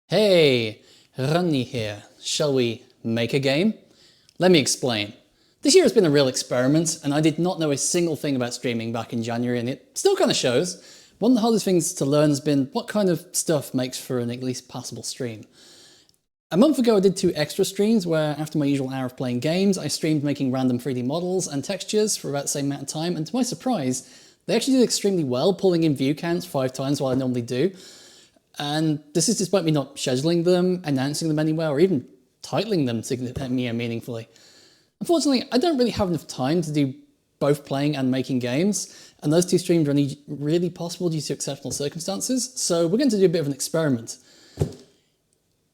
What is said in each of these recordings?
Hey, Ranni here. Shall we make a game? Let me explain. This year has been a real experiment, and I did not know a single thing about streaming back in January, and it still kind of shows. One of the hardest things to learn has been what kind of stuff makes for an at least passable stream. A month ago I did 2 extra streams where, after my usual hour of playing games, I streamed making random 3D models and textures for about the same amount of time, and to my surprise, they actually did extremely well, pulling in view counts 5 times what I normally do. And this is despite me not scheduling them, announcing them anywhere, or even titling them meaningfully. Unfortunately, I don't really have enough time to do both playing and making games, and those 2 streams are only really possible due to exceptional circumstances, so we're going to do a bit of an experiment.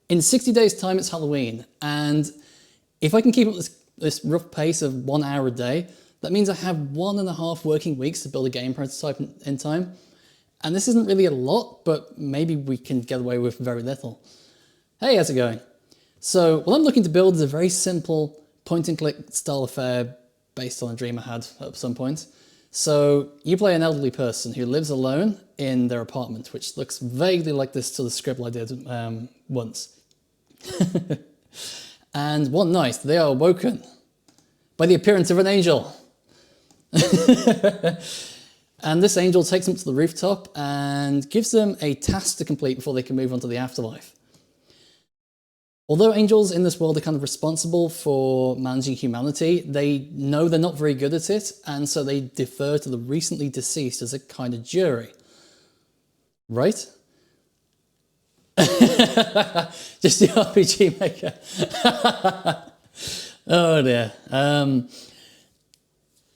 In 60 days' time, it's Halloween, and if I can keep up this rough pace of 1 hour a day, that means I have 1.5 working weeks to build a game prototype in time. And this isn't really a lot, but maybe we can get away with very little. Hey, how's it going? So what I'm looking to build is a very simple point-and-click style affair based on a dream I had at some point. So you play an elderly person who lives alone in their apartment, which looks vaguely like this to the scribble I did once. And one night they are woken by the appearance of an angel. And this angel takes them to the rooftop and gives them a task to complete before they can move on to the afterlife. Although angels in this world are kind of responsible for managing humanity, they know they're not very good at it, and so they defer to the recently deceased as a kind of jury. Right? Just the RPG maker. Oh dear.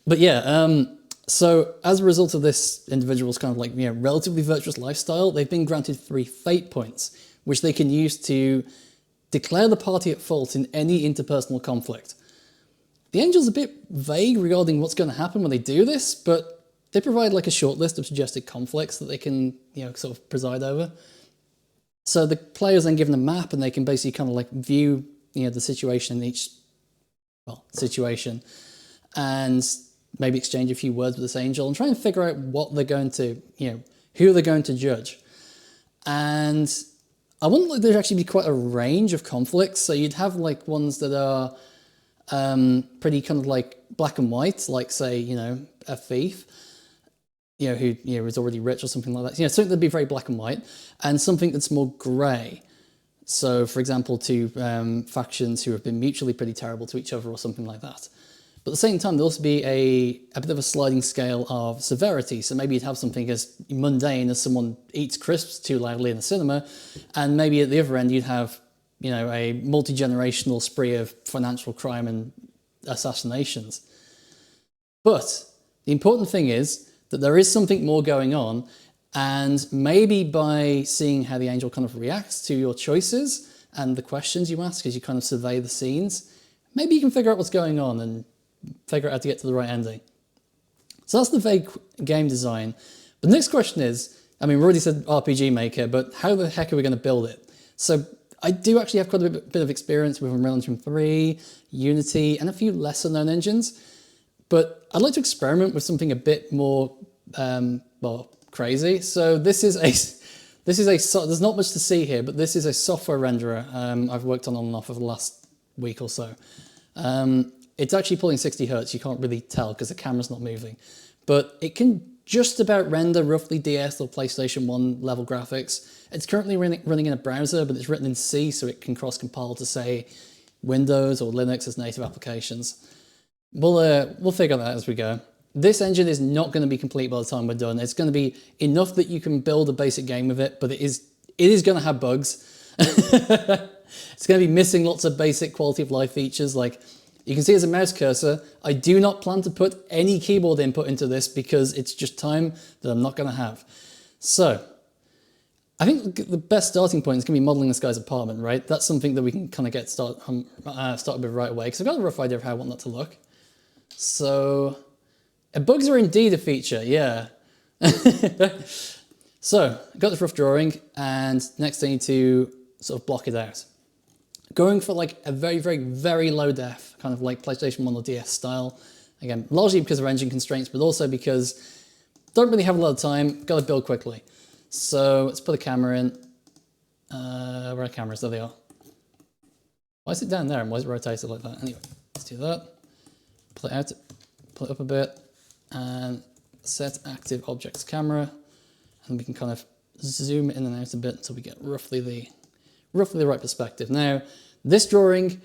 But yeah, so as a result of this individual's kind of like, relatively virtuous lifestyle, they've been granted 3 fate points, which they can use to declare the party at fault in any interpersonal conflict. The angel's a bit vague regarding what's going to happen when they do this, but they provide like a short list of suggested conflicts that they can, sort of preside over. So the player's then given a map and they can basically kind of like view, the situation in each, situation, and maybe exchange a few words with this angel and try and figure out what they're going to, who they're going to judge. And I wonder like there'd actually be quite a range of conflicts. So you'd have like ones that are pretty kind of like black and white, like say, a thief, who is already rich or something like that. Something that'd be very black and white, and something that's more grey. So for example, 2 factions who have been mutually pretty terrible to each other or something like that. But at the same time, there'll also be a bit of a sliding scale of severity. So maybe you'd have something as mundane as someone eats crisps too loudly in the cinema, and maybe at the other end you'd have, a multi-generational spree of financial crime and assassinations. But the important thing is that there is something more going on, and maybe by seeing how the angel kind of reacts to your choices and the questions you ask as you kind of survey the scenes, maybe you can figure out what's going on and figure out how to get to the right ending. So that's the vague game design. But the next question is, we already said RPG Maker, but how the heck are we going to build it? So I do actually have quite a bit of experience with Unreal Engine 3, Unity, and a few lesser known engines. But I'd like to experiment with something a bit more, crazy. So there's not much to see here, but this is a software renderer I've worked on and off for the last week or so. It's actually pulling 60 Hertz, you can't really tell because the camera's not moving. But it can just about render roughly DS or PlayStation 1 level graphics. It's currently running in a browser, but it's written in C, so it can cross-compile to, say, Windows or Linux as native applications. We'll figure that out as we go. This engine is not going to be complete by the time we're done. It's going to be enough that you can build a basic game with it, but it is going to have bugs. It's going to be missing lots of basic quality of life features, like you can see as a mouse cursor. I do not plan to put any keyboard input into this because it's just time that I'm not going to have. So I think the best starting point is going to be modeling this guy's apartment, right? That's something that we can kind of get started with right away, because I've got a rough idea of how I want that to look. So bugs are indeed a feature, yeah. So I've got this rough drawing, and next I need to sort of block it out. Going for like a very, very, very low def, kind of like PlayStation 1 or DS style. Again, largely because of engine constraints, but also because don't really have a lot of time, got to build quickly. So let's put a camera in. Where are cameras? There they are. Why is it down there and why is it rotated like that? Anyway, let's do that. Pull it out, pull it up a bit, and set active objects camera, and we can kind of zoom in and out a bit until we get roughly the right perspective. Now, this drawing,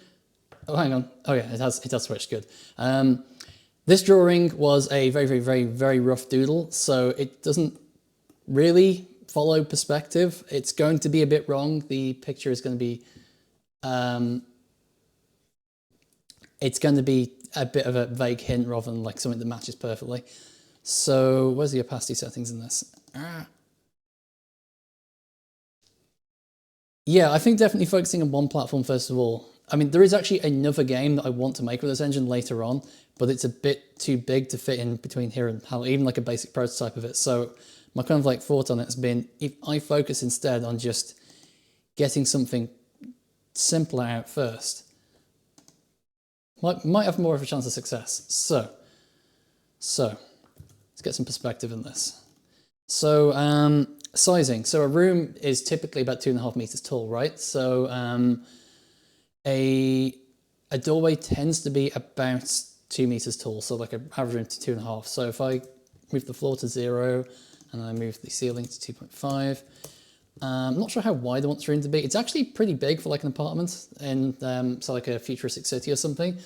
oh hang on, oh yeah, it has switched, good. This drawing was a very rough doodle, so it doesn't really follow perspective. It's going to be a bit wrong. The picture is going to be, it's going to be a bit of a vague hint rather than like something that matches perfectly. So where's the opacity settings in this? Yeah, I think definitely focusing on one platform first of all. I mean, there is actually another game that I want to make with this engine later on, but it's a bit too big to fit in between here and HAL, even like a basic prototype of it. So my kind of like thought on it has been, if I focus instead on just getting something simpler out first, might have more of a chance of success. So let's get some perspective in this. So sizing. So a room is typically about 2.5 meters tall, right? So a doorway tends to be about 2 meters tall, so like an average room to 2.5. So if I move the floor to 0 and I move the ceiling to 2.5, I'm not sure how wide I want this room to be. It's actually pretty big for like an apartment in so like a futuristic city or something.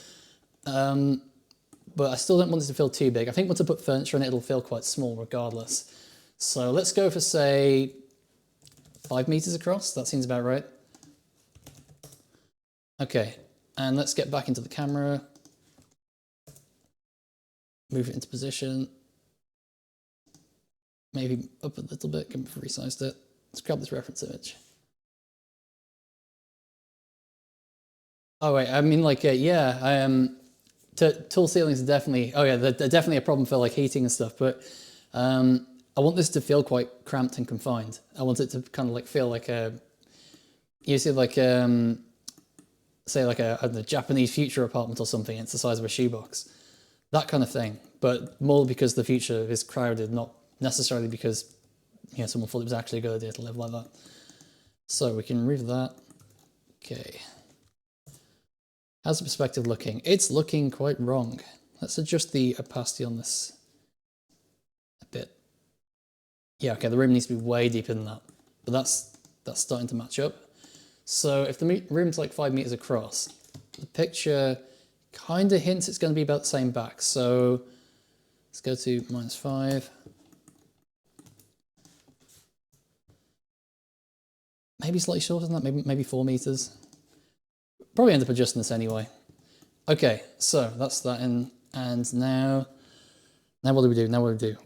But I still don't want it to feel too big. I think once I put furniture in it, it'll feel quite small regardless. So let's go for, say, 5 meters across. That seems about right. Okay, and let's get back into the camera. Move it into position. Maybe up a little bit, can have resized it. Let's grab this reference image. Oh wait, I mean like, yeah, tall ceilings are definitely, oh yeah, they're definitely a problem for like heating and stuff, but I want this to feel quite cramped and confined. I want it to kind of like feel like a, you see like, say like a, I don't know, Japanese future apartment or something, it's the size of a shoebox. That kind of thing, but more because the future is crowded, not necessarily because, you know, someone thought it was actually a good idea to live like that. So we can remove that. Okay. How's the perspective looking? It's looking quite wrong. Let's adjust the opacity on this a bit. Yeah, okay, the room needs to be way deeper than that, but that's starting to match up. So if the room's like 5 meters across, the picture kind of hints it's going to be about the same back. So let's go to -5. Maybe slightly shorter than that, maybe 4 meters. Probably end up adjusting this anyway. Okay, so that's that in, and now what do we do? Now what do we do?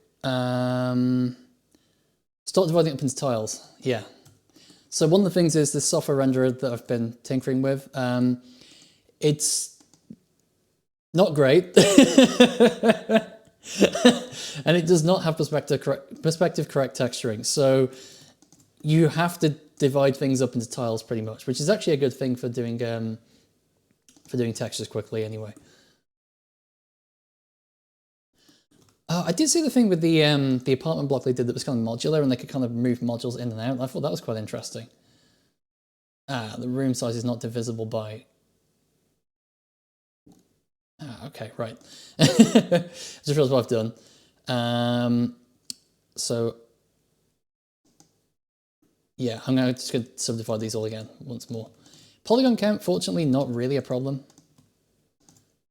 Start dividing it up into tiles. Yeah. So one of the things is this software renderer that I've been tinkering with. It's not great, and it does not have perspective correct texturing. So you have to divide things up into tiles pretty much, which is actually a good thing for doing textures quickly anyway. I did see the thing with the apartment block they did that was kind of modular and they could kind of move modules in and out. I thought that was quite interesting. Ah, the room size is not divisible by... Ah, okay, right. Just realized what I've done. So yeah, I'm just going to subdivide these all again once more. Polygon count, fortunately, not really a problem.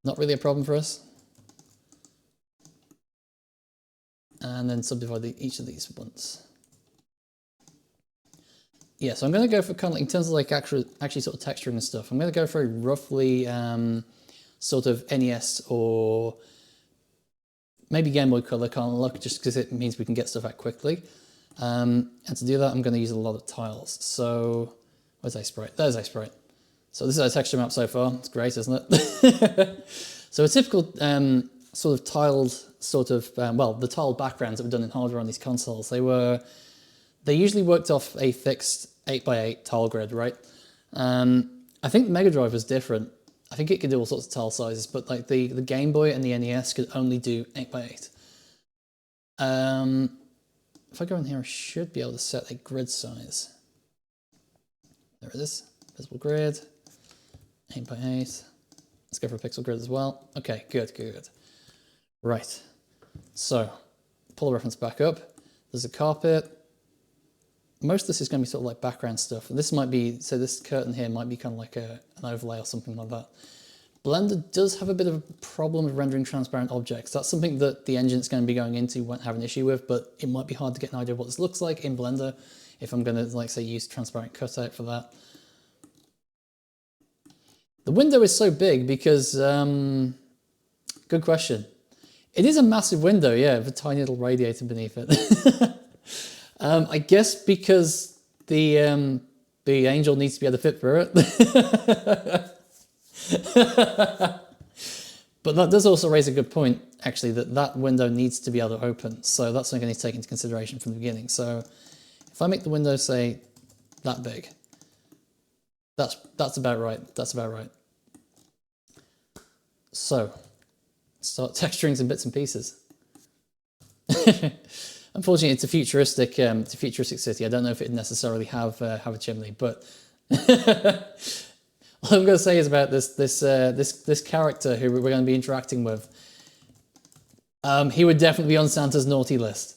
Not really a problem for us. And then subdivide each of these once. Yeah, so I'm going to go for kind of like, in terms of like actually sort of texturing and stuff, I'm going to go for a roughly sort of NES or maybe Game Boy Color kind of look, just because it means we can get stuff out quickly. And to do that, I'm going to use a lot of tiles. So where's iSprite? There's iSprite. So this is our texture map so far. It's great, isn't it? So a typical sort of tiled sort of, well, the tiled backgrounds that were done in hardware on these consoles, they usually worked off a fixed 8x8 tile grid, right? I think the Mega Drive was different. I think it could do all sorts of tile sizes, but like the Game Boy and the NES could only do 8x8. If I go in here, I should be able to set a grid size. There it is. Visible grid. 8 by 8. Let's go for a pixel grid as well. Okay, good, good, good. Right. So, pull the reference back up. There's a carpet. Most of this is going to be sort of like background stuff. And this might be, so this curtain here might be kind of like an overlay or something like that. Blender does have a bit of a problem with rendering transparent objects. That's something that the engine it's going to be going into won't have an issue with, but it might be hard to get an idea of what this looks like in Blender if I'm going to, like, say, use transparent cutout for that. The window is so big because, good question. It is a massive window, yeah, with a tiny little radiator beneath it. I guess because the angel needs to be able to fit through it. But that does also raise a good point, actually, that window needs to be able to open. So that's something I need to take into consideration from the beginning. So if I make the window, say, that big, that's about right. That's about right. So start texturing some bits and pieces. Unfortunately, it's a futuristic city. I don't know if it'd necessarily have a chimney, but all I'm going to say is about this character who we're going to be interacting with. He would definitely be on Santa's naughty list.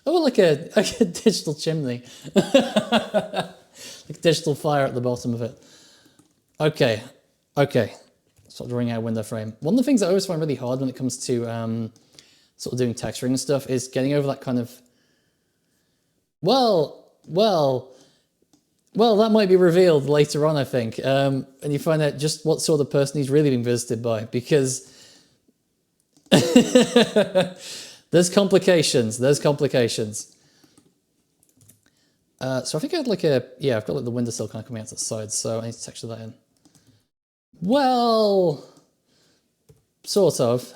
Oh, like a digital chimney, like digital fire at the bottom of it. Okay. Start drawing out a window frame. One of the things I always find really hard when it comes to sort of doing texturing and stuff is getting over that kind of, well, that might be revealed later on, I think. And you find out just what sort of person he's really being visited by, because there's complications. So I think I had like I've got like the windowsill kind of coming out to the side, so I need to texture that in. Well, sort of.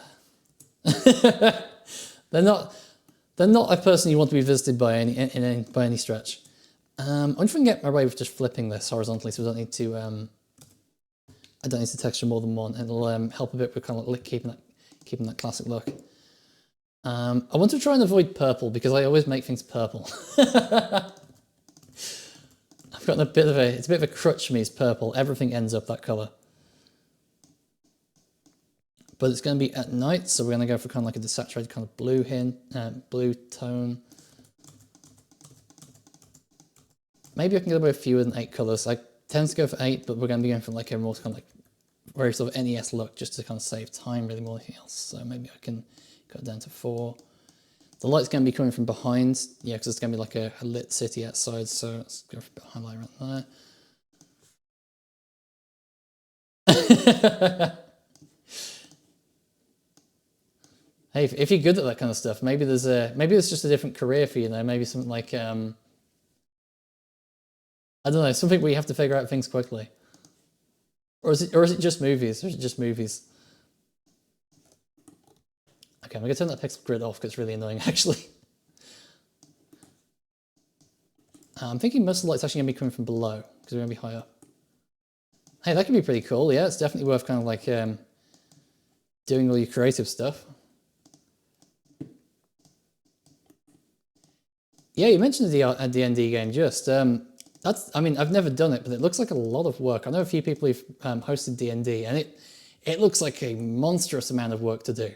They're not a person you want to be visited by by any stretch. I wonder if I can get away with just flipping this horizontally, so I don't need to texture more than one. It'll help a bit with kind of like keeping that classic look. I want to try and avoid purple because I always make things purple. I've gotten it's a bit of a crutch for me, is purple. Everything ends up that color. But it's going to be at night, so we're going to go for kind of like a desaturated kind of blue blue tone. Maybe I can get away with fewer than 8 colors. I tend to go for 8, but we're going to be going for like a more kind of like very sort of NES look, just to kind of save time really more than anything else. So maybe I can go down to 4. The light's going to be coming from behind, yeah, because it's going to be like a lit city outside. So let's go for a bit of highlight right there. Hey, if you're good at that kind of stuff, maybe there's just a different career for you now. Maybe something like I don't know, something where you have to figure out things quickly, or is it just movies? Okay, I'm gonna turn that pixel grid off because it's really annoying actually. I'm thinking most of the light's actually gonna be coming from below because we're gonna be high up. Hey, that could be pretty cool. Yeah, it's definitely worth kind of like doing all your creative stuff. Yeah, you mentioned a D&D game just. I mean, I've never done it, but it looks like a lot of work. I know a few people who've hosted D&D, and it looks like a monstrous amount of work to do.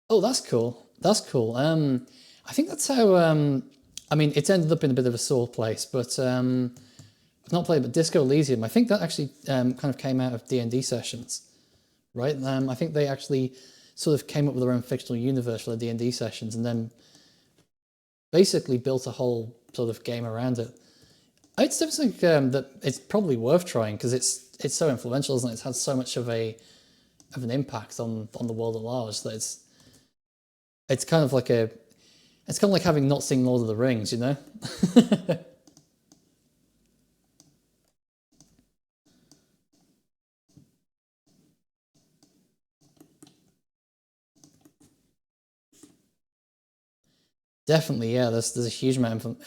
Oh, that's cool. That's cool. I think that's how, I mean, it's ended up in a bit of a sore place, but I've not played, but Disco Elysium, I think that actually kind of came out of D&D sessions, right? I think they actually sort of came up with their own fictional universe for the D&D sessions and then basically built a whole sort of game around it. I'd still think that it's probably worth trying because it's so influential, isn't it? It's had so much of an impact on the world at large that it's kind of like having not seen Lord of the Rings, you know? Definitely, yeah. There's a huge amount of.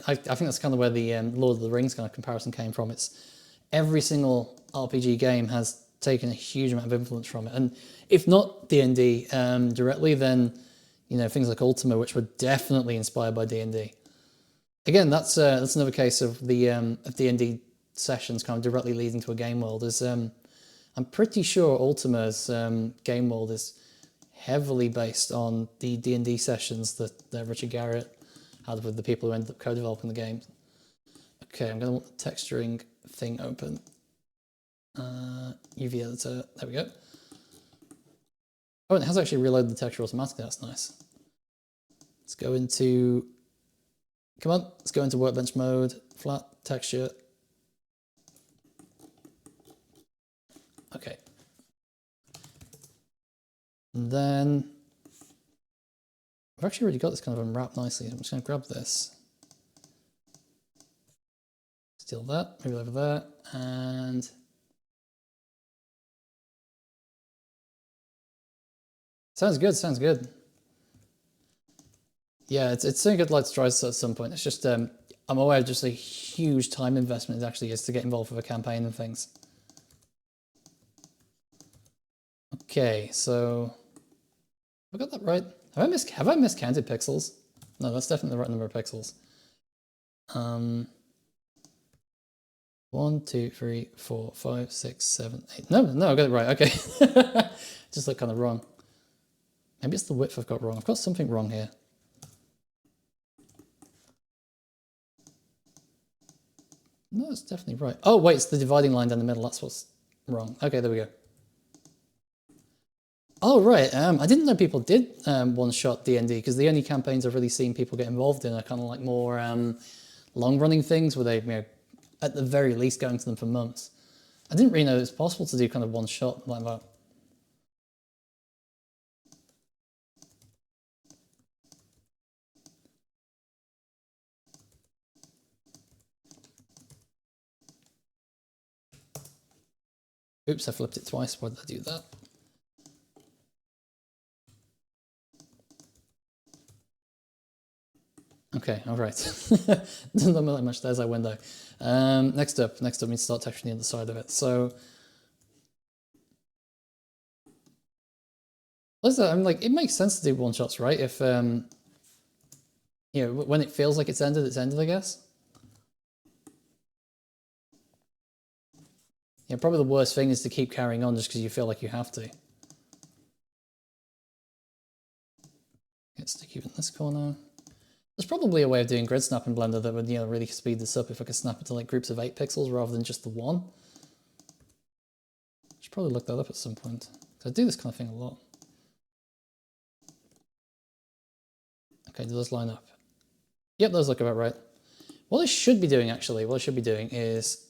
I think that's kind of where the Lord of the Rings kind of comparison came from. It's every single RPG game has taken a huge amount of influence from it, and if not D&D directly, then you know things like Ultima, which were definitely inspired by D&D. again, that's another case of the D&D sessions kind of directly leading to a game world. Is I'm pretty sure Ultima's game world is heavily based on the D&D sessions that Richard Garrett had with the people who ended up co-developing the game. Okay, I'm going to want the texturing thing open. UV editor, there we go. Oh, and it has actually reloaded the texture automatically, that's nice. Let's go into, come on, let's go into workbench mode, flat, texture. Okay. And then, I've actually already got this kind of unwrapped nicely. I'm just going to grab this. Steal that, move it over there, and sounds good, sounds good. Yeah, it's something I'd like to try at some point. It's just, I'm aware of just a huge time investment it actually is to get involved with a campaign and things. Okay, so, have I got that right? Have I miscounted pixels? No, that's definitely the right number of pixels. 1, 2, 3, 4, 5, 6, 7, 8. No, I got it right. Okay. Just look kind of wrong. Maybe it's the width I've got wrong. I've got something wrong here. No, it's definitely right. Oh, wait, it's the dividing line down the middle. That's what's wrong. Okay, there we go. Oh, right. I didn't know people did one-shot D&D because the only campaigns I've really seen people get involved in are kind of like more long-running things where they, at the very least, going to them for months. I didn't really know it was possible to do kind of one-shot like that. Oops, I flipped it twice. Why did I do that? Okay, all right. Doesn't look like much. There's our window. Next up, we need to start texturing the other side of it. So, I'm like, it makes sense to do one shots, right? If when it feels like it's ended, I guess. Yeah, probably the worst thing is to keep carrying on just because you feel like you have to. Get sticky in this corner. There's probably a way of doing grid snap in Blender that would, really speed this up if I could snap it to like groups of 8 pixels rather than just the one. Should probably look that up at some point. I do this kind of thing a lot. Okay, do those line up? Yep, those look about right. What I should be doing actually, is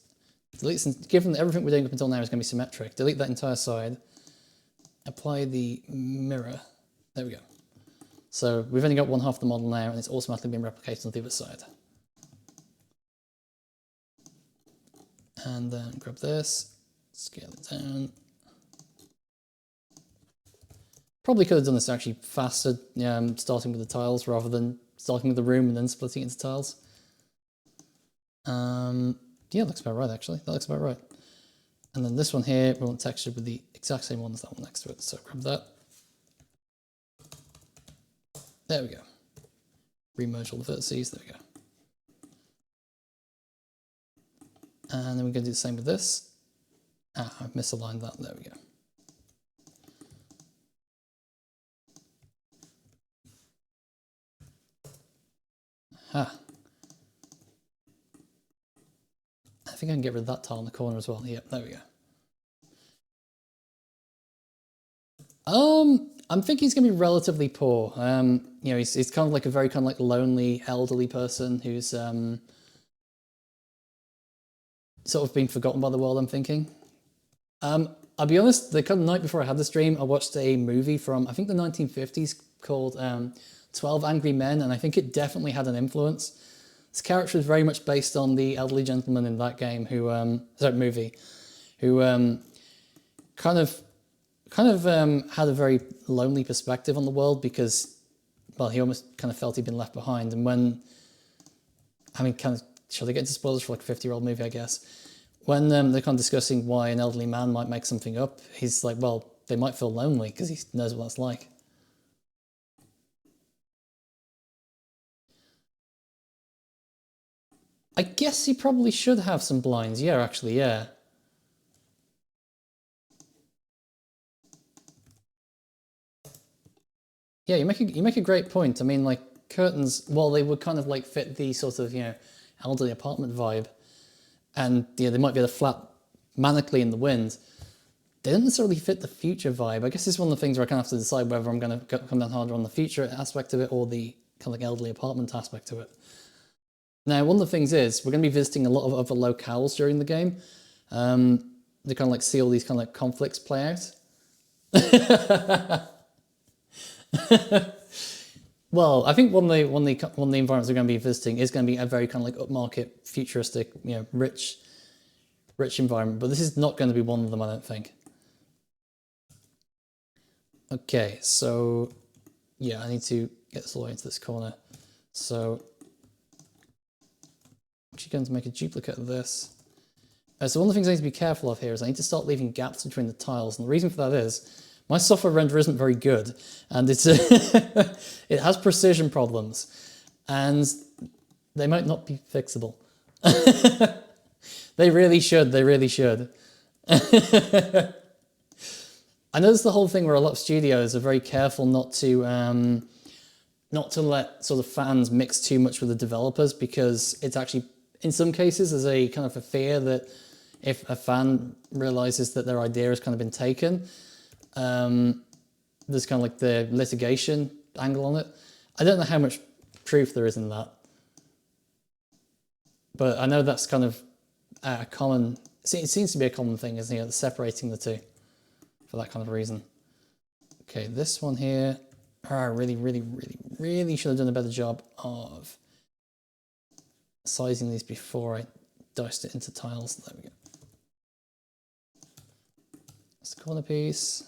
delete, given that everything we're doing up until now is going to be symmetric, delete that entire side, apply the mirror. There we go. So we've only got one half of the model now and it's automatically been replicated on the other side. And then grab this, scale it down. Probably could have done this actually faster, starting with the tiles rather than starting with the room and then splitting it into tiles. Yeah, looks about right actually. That looks about right. And then this one here, we want textured with the exact same one as that one next to it. So grab that. There we go. Remerge all the vertices, there we go. And then we're going to do the same with this. I've misaligned that, there we go. I think I can get rid of that tile in the corner as well. Yep, there we go. I'm thinking he's going to be relatively poor. He's kind of like a very kind of like lonely elderly person who's sort of been forgotten by the world, I'm thinking. I'll be honest, the kind of night before I had the stream, I watched a movie from, I think the 1950s called 12 Angry Men, and I think it definitely had an influence. This character is very much based on the elderly gentleman in that game who, movie, who kind of had a very lonely perspective on the world because, well, he almost kind of felt he'd been left behind. And when, should I get into spoilers for like a 50-year-old movie, I guess? When they're kind of discussing why an elderly man might make something up, he's like, well, they might feel lonely because he knows what that's like. I guess he probably should have some blinds. Yeah, actually, yeah. Yeah, you make a great point. I mean, like curtains, well, they would kind of like fit the sort of, elderly apartment vibe, and they might be able to flap manically in the wind. They don't necessarily fit the future vibe. I guess it's one of the things where I kind of have to decide whether I'm going to come down harder on the future aspect of it or the kind of like elderly apartment aspect of it. Now, one of the things is we're going to be visiting a lot of other locales during the game. They kind of like see all these kind of like conflicts play out. Well, I think one of the environments we're going to be visiting is going to be a very kind of like upmarket, futuristic, rich environment. But this is not going to be one of them, I don't think. Okay, so yeah, I need to get this all the way into this corner. So I'm actually going to make a duplicate of this. So one of the things I need to be careful of here is I need to start leaving gaps between the tiles. And the reason for that is my software render isn't very good, and it's it has precision problems, and they might not be fixable. They really should. They really should. I noticed the whole thing where a lot of studios are very careful not to let sort of fans mix too much with the developers, because it's actually, in some cases, there's a kind of a fear that if a fan realizes that their idea has kind of been taken, there's kind of like the litigation angle on it. I don't know how much truth there is in that, but I know that's kind of a common, it seems to be a common thing, isn't it? Separating the two for that kind of reason. Okay, this one here, I really should have done a better job of sizing these before I diced it into tiles. There we go. That's the corner piece.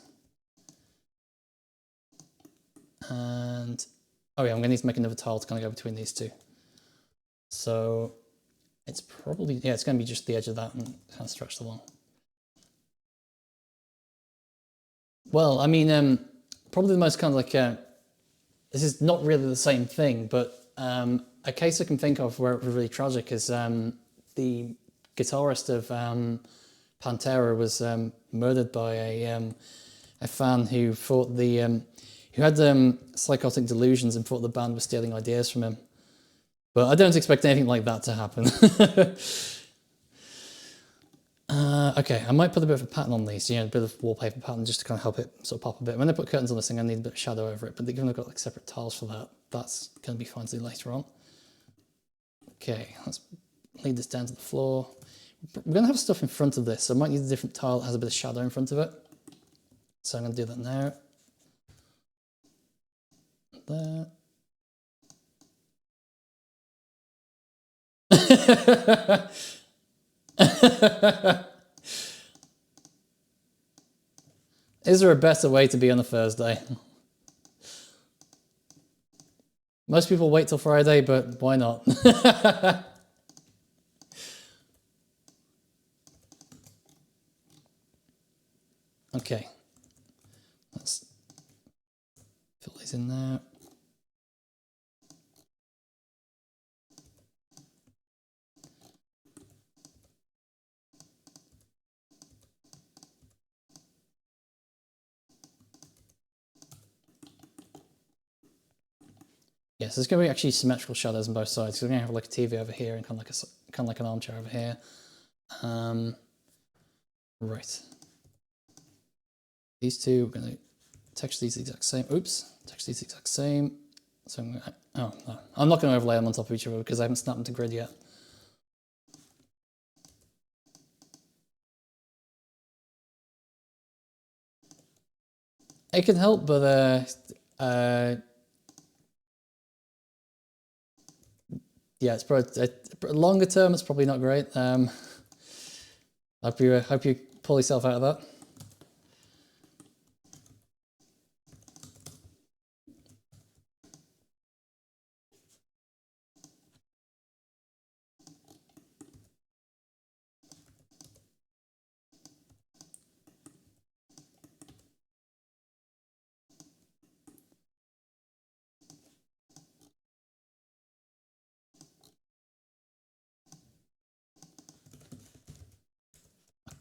And, oh yeah, I'm going to need to make another tile to kind of go between these two. So it's probably, yeah, it's going to be just the edge of that and kind of stretch along. Well, I mean, probably the most kind of like, this is not really the same thing, but a case I can think of where it was really tragic is the guitarist of Pantera was murdered by a fan who thought who had psychotic delusions and thought the band was stealing ideas from him. But I don't expect anything like that to happen. Okay, I might put a bit of a pattern on these, a bit of wallpaper pattern just to kind of help it sort of pop a bit. When I put curtains on this thing, I need a bit of shadow over it, but given I've got like separate tiles for that, that's going to be fine to do later on. Okay, let's lead this down to the floor. We're going to have stuff in front of this, so I might need a different tile that has a bit of shadow in front of it. So I'm going to do that now. There. Is there a better way to be on a Thursday? Most people wait till Friday, but why not? Okay, let's fill these in there. Yes, there's going to be actually symmetrical shadows on both sides. So we're going to have like a TV over here and kind of like an armchair over here. Right. These two, we're going to texture these the exact same. Oops, texture these the exact same. So I'm going to, oh no, I'm not going to overlay them on top of each other because I haven't snapped them to grid yet. It can help, but yeah, it's probably longer term. It's probably not great. Hope you pull yourself out of that.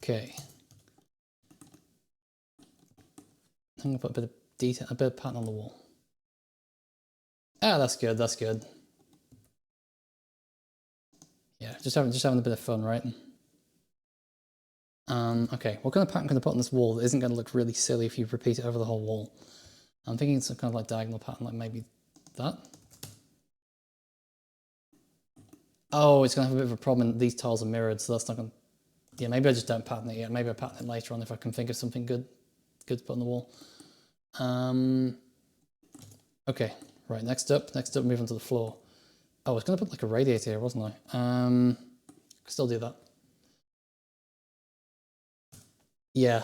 Okay. I'm gonna put a bit of detail, a bit of pattern on the wall. Ah, that's good, that's good. Yeah, just having a bit of fun, right? Okay, what kind of pattern can I put on this wall that isn't going to look really silly if you repeat it over the whole wall? I'm thinking some kind of like diagonal pattern, like maybe that. Oh, it's going to have a bit of a problem. These tiles are mirrored, so that's not going to... Yeah, maybe I just don't pattern it yet. Maybe I pattern it later on if I can think of something good to put on the wall. Okay, right, next up, move on to the floor. Oh, I was going to put like a radiator here, wasn't I? Still do that. Yeah,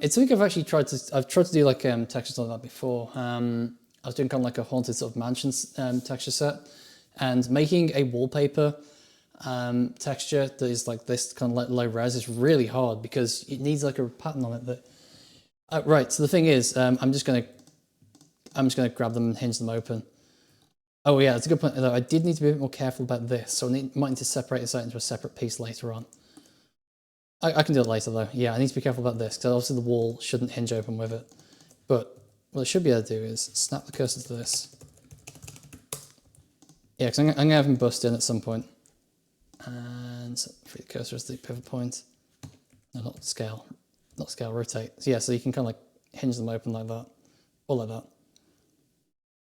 it's something I've actually tried to do like textures like that before. I was doing kind of like a haunted sort of mansions texture set, and making a wallpaper texture that is like this kind of like low res is really hard because it needs like a pattern on it that. Right, so the thing is, I'm just gonna grab them and hinge them open. Oh yeah, that's a good point. Though I did need to be a bit more careful about this, so I might need to separate this out into a separate piece later on. I can do it later though. Yeah, I need to be careful about this because obviously the wall shouldn't hinge open with it. But what I should be able to do is snap the cursor to this. Yeah, because I'm going to have him bust in at some point. And free the cursor as the pivot point. No, not scale, rotate. So yeah, so you can kind of like hinge them open like that, or like that.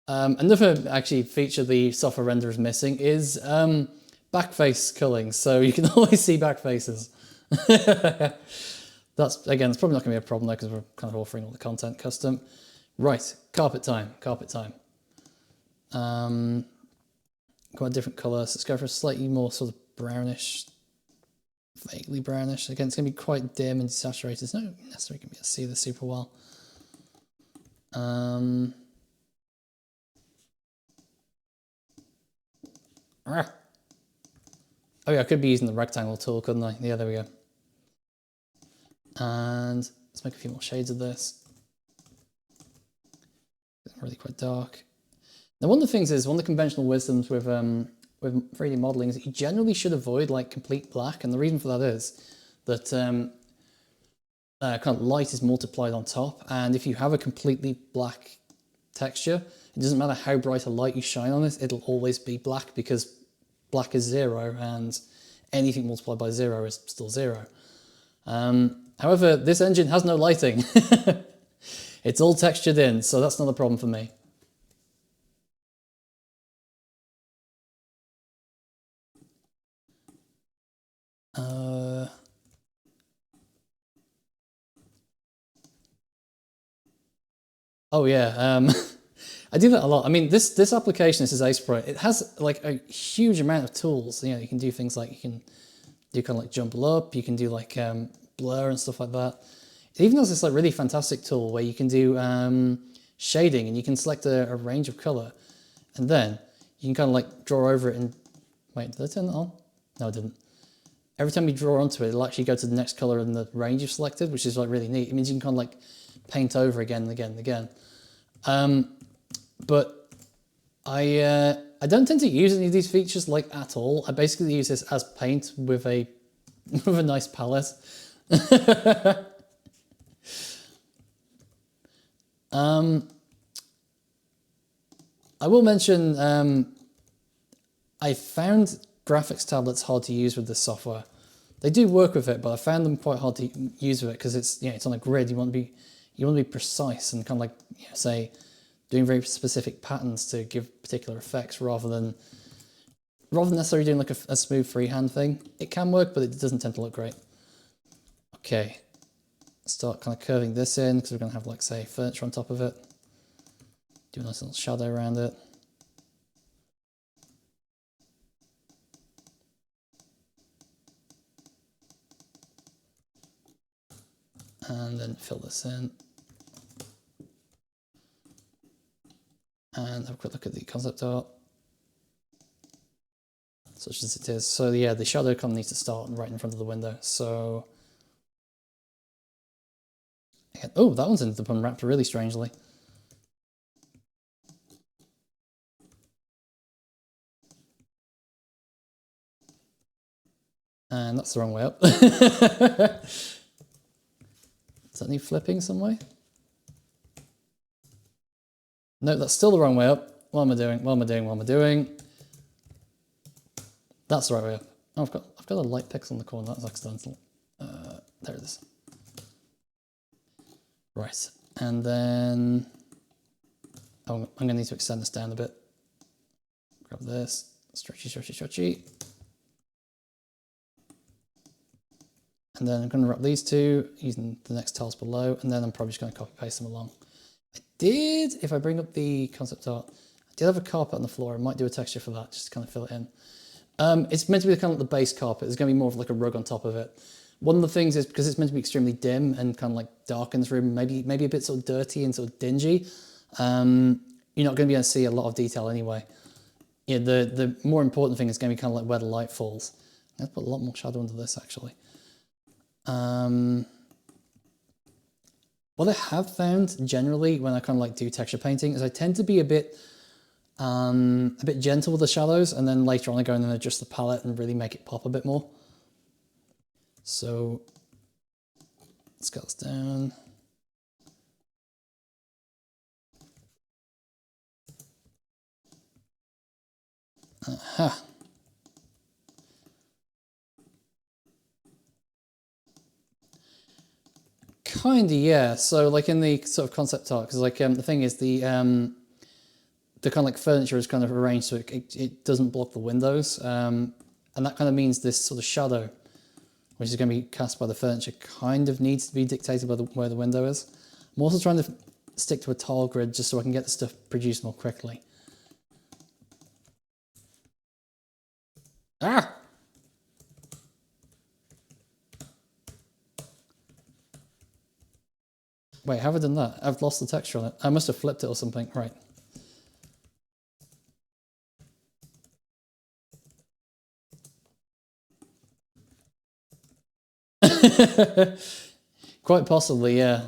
Another actually feature the software render is missing is backface culling. So you can always see back faces. That's, again, it's probably not going to be a problem though because we're kind of offering all the content custom. Right, carpet time. Quite a different colour, so let's go for a slightly more sort of brownish, vaguely brownish. Again, it's going to be quite dim and desaturated. It's not necessarily going to be able to see this super well. Oh yeah, I could be using the rectangle tool, couldn't I? Yeah, there we go. And let's make a few more shades of this. It's really quite dark. Now, one of the things is, one of the conventional wisdoms with 3D modeling is that you generally should avoid like complete black, and the reason for that is that kind of light is multiplied on top, and if you have a completely black texture, it doesn't matter how bright a light you shine on it, it'll always be black because black is 0, and anything multiplied by 0 is still 0. However, this engine has no lighting. It's all textured in, so that's not a problem for me. Oh yeah, I do that a lot. I mean, this application, this is Acepro, it has like a huge amount of tools. You know, you can do things like, you can do kind of like jumble up, you can do like blur and stuff like that. It even has this like really fantastic tool where you can do shading, and you can select a range of color, and then you can kind of like draw over it and, wait, did I turn that on? No, I didn't. Every time you draw onto it, it'll actually go to the next color in the range you've selected, which is like really neat. It means you can kind of like paint over again and again and again. But I don't tend to use any of these features like at all. I basically use this as paint with a with a nice palette. I will mention I found graphics tablets hard to use with this software. They do work with it, but I found them quite hard to use with it because it's, you know, it's on a grid. You want to be precise and kind of like, you know, say, doing very specific patterns to give particular effects rather than necessarily doing like a smooth freehand thing. It can work, but it doesn't tend to look great. Okay, start kind of curving this in because we're going to have like, say, furniture on top of it. Do a nice little shadow around it. And then fill this in. And have a quick look at the concept art, such as it is. So yeah, the shadow kind of needs to start right in front of the window. So, again, oh, that one's ended up unwrapped really strangely. And that's the wrong way up. Does that need flipping some way? No, that's still the wrong way up. What am I doing? What am I doing? What am I doing? That's the right way up. Oh, I've got a light pixel in the corner. That's accidental. There it is. Right, and then I'm going to need to extend this down a bit. Grab this, stretchy, stretchy, stretchy. And then I'm going to wrap these two using the next tiles below, and then I'm probably just going to copy paste them along. If I bring up the concept art, I did have a carpet on the floor. I might do a texture for that, just to kind of fill it in. It's meant to be kind of like the base carpet. There's going to be more of like a rug on top of it. One of the things is because it's meant to be extremely dim and kind of like dark in this room, maybe a bit sort of dirty and sort of dingy, you're not going to be able to see a lot of detail anyway. Yeah, the more important thing is going to be kind of like where the light falls. Let's put a lot more shadow into this actually. What I have found generally when I kind of like do texture painting is I tend to be a bit gentle with the shadows, and then later on I go in and adjust the palette and really make it pop a bit more. So let's get this down. Aha. Kinda, yeah. So like in the sort of concept art, because like the thing is the kind of like furniture is kind of arranged so it doesn't block the windows, and that kind of means this sort of shadow, which is going to be cast by the furniture, kind of needs to be dictated by where the window is. I'm also trying to stick to a tile grid just so I can get the stuff produced more quickly. Ah! Wait, how have I done that? I've lost the texture on it. I must have flipped it or something. Right. Quite possibly, yeah.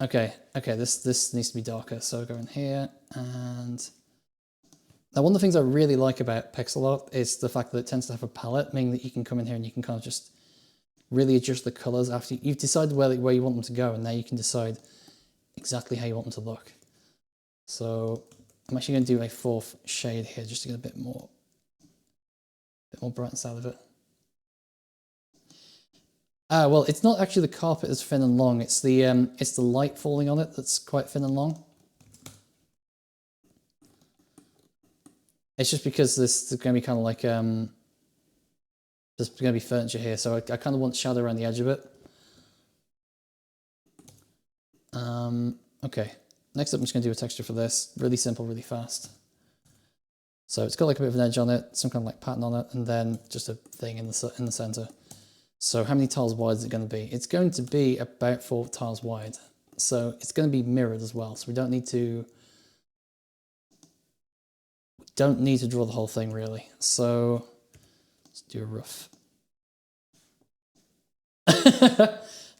Okay, this needs to be darker. So I'll go in here, and now one of the things I really like about pixel art is the fact that it tends to have a palette, meaning that you can come in here and you can kind of just really adjust the colors after you've decided where you want them to go, and now you can decide exactly how you want them to look. So I'm actually going to do a fourth shade here just to get a bit more brightness out of it. Well, it's not actually the carpet that's thin and long. It's the light falling on it that's quite thin and long. It's just because this is going to be kind of like there's going to be furniture here, so I kind of want shadow around the edge of it. Okay. Next up, I'm just going to do a texture for this. Really simple, really fast. So it's got like a bit of an edge on it, some kind of like pattern on it, and then just a thing in the center. So how many tiles wide is it going to be? It's going to be about 4 tiles wide. So it's going to be mirrored as well. So we don't need to draw the whole thing really. So let's do a rough.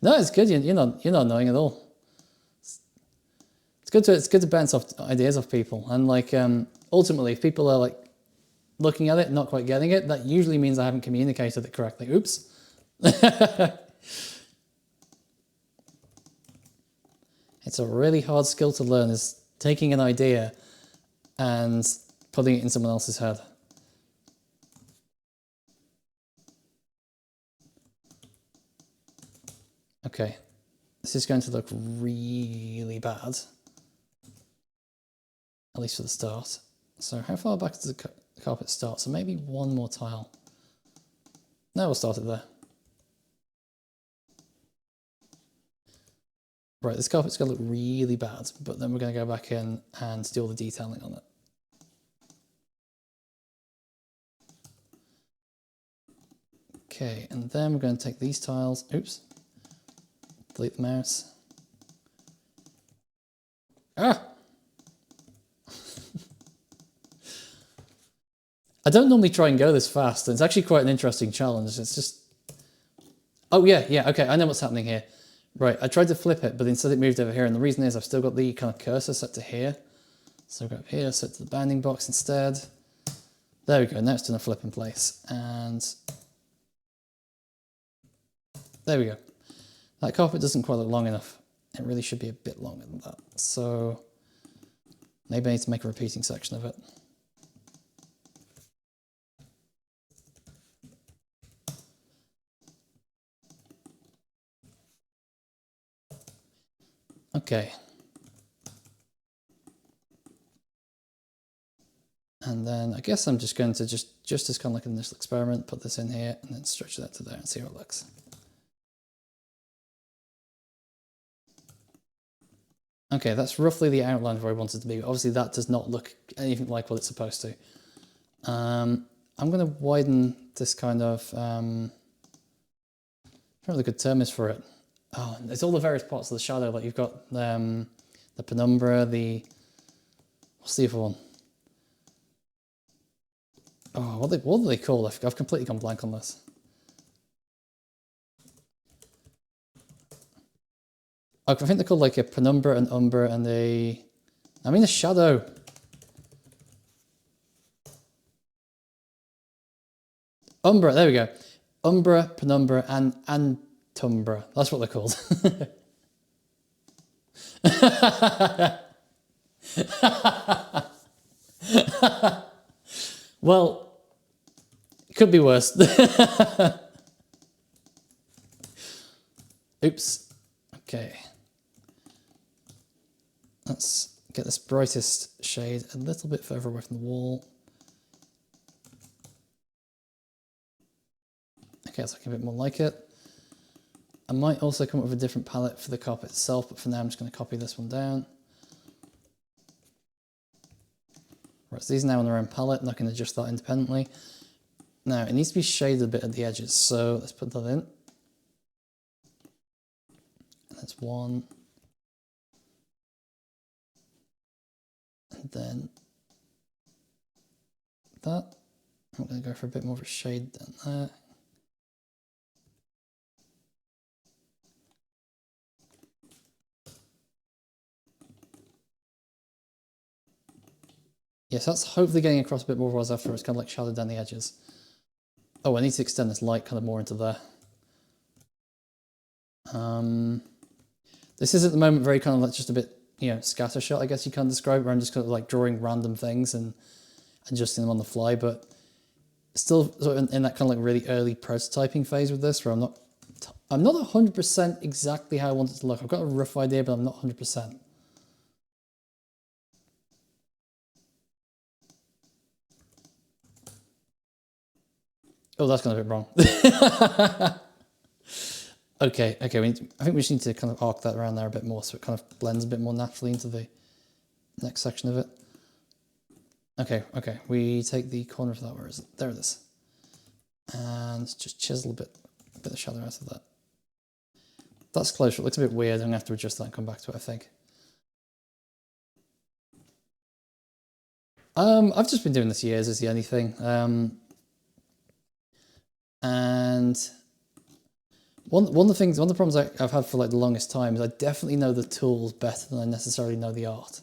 No, it's good. You're not annoying at all. It's good to bounce off ideas off people, and like ultimately, if people are like looking at it not quite getting it, that usually means I haven't communicated it correctly. Oops. It's a really hard skill to learn, is taking an idea and putting it in someone else's head. Okay, this is going to look really bad, at least for the start. So how far back does the carpet start? So maybe one more tile. No, we'll start it there. Right, this carpet's going to look really bad, but then we're going to go back in and do all the detailing on it. Okay, and then we're going to take these tiles, oops, delete the mouse. Ah! I don't normally try and go this fast, and it's actually quite an interesting challenge. It's just, oh yeah, okay, I know what's happening here. Right, I tried to flip it, but instead it moved over here, and the reason is I've still got the kind of cursor set to here. So I'll go up here, set to the bounding box instead. There we go, now it's done a flip in place, and there we go. That carpet doesn't quite look long enough. It really should be a bit longer than that. So maybe I need to make a repeating section of it. Okay. And then I guess I'm just going to just as kind of like an initial experiment, put this in here and then stretch that to there and see how it looks. Okay, that's roughly the outline of where I want it to be. Obviously that does not look anything like what it's supposed to. I'm going to widen this kind of, I don't know what the good term is for it. Oh, it's all the various parts of the shadow. Like you've got the penumbra, what's the other one? Oh, what are they called? I've completely gone blank on this. I think they're called like a penumbra, an umbra, and a shadow. Umbra, there we go. Umbra, penumbra, and antumbra. That's what they're called. Well, it could be worse. Oops. Okay. Let's get this brightest shade a little bit further away from the wall. Okay, it's looking a bit more like it. I might also come up with a different palette for the carpet itself, but for now I'm just going to copy this one down. Right, so these are now on their own palette, and I can adjust that independently. Now, it needs to be shaded a bit at the edges, so let's put that in. And that's one. And then that. I'm going to go for a bit more of a shade down there. Yes, that's hopefully getting across a bit more as after it's kind of like shadowed down the edges. Oh, I need to extend this light kind of more into there. This is at the moment very kind of like just a bit, scattershot, I guess you can describe it, where I'm just kind of like drawing random things and adjusting them on the fly, but still sort of in that kind of like really early prototyping phase with this, where I'm not 100% exactly how I want it to look. I've got a rough idea, but I'm not 100%. Oh, that's gone a bit wrong. Okay, I think we just need to kind of arc that around there a bit more so it kind of blends a bit more naturally into the next section of it. Okay, we take the corner of that, where is it? There it is. And just chisel a bit of shadow out of that. That's closer, it looks a bit weird, I'm going to have to adjust that and come back to it, I think. I've just been doing this years as the only thing. And one of the problems I've had for like the longest time is I definitely know the tools better than I necessarily know the art.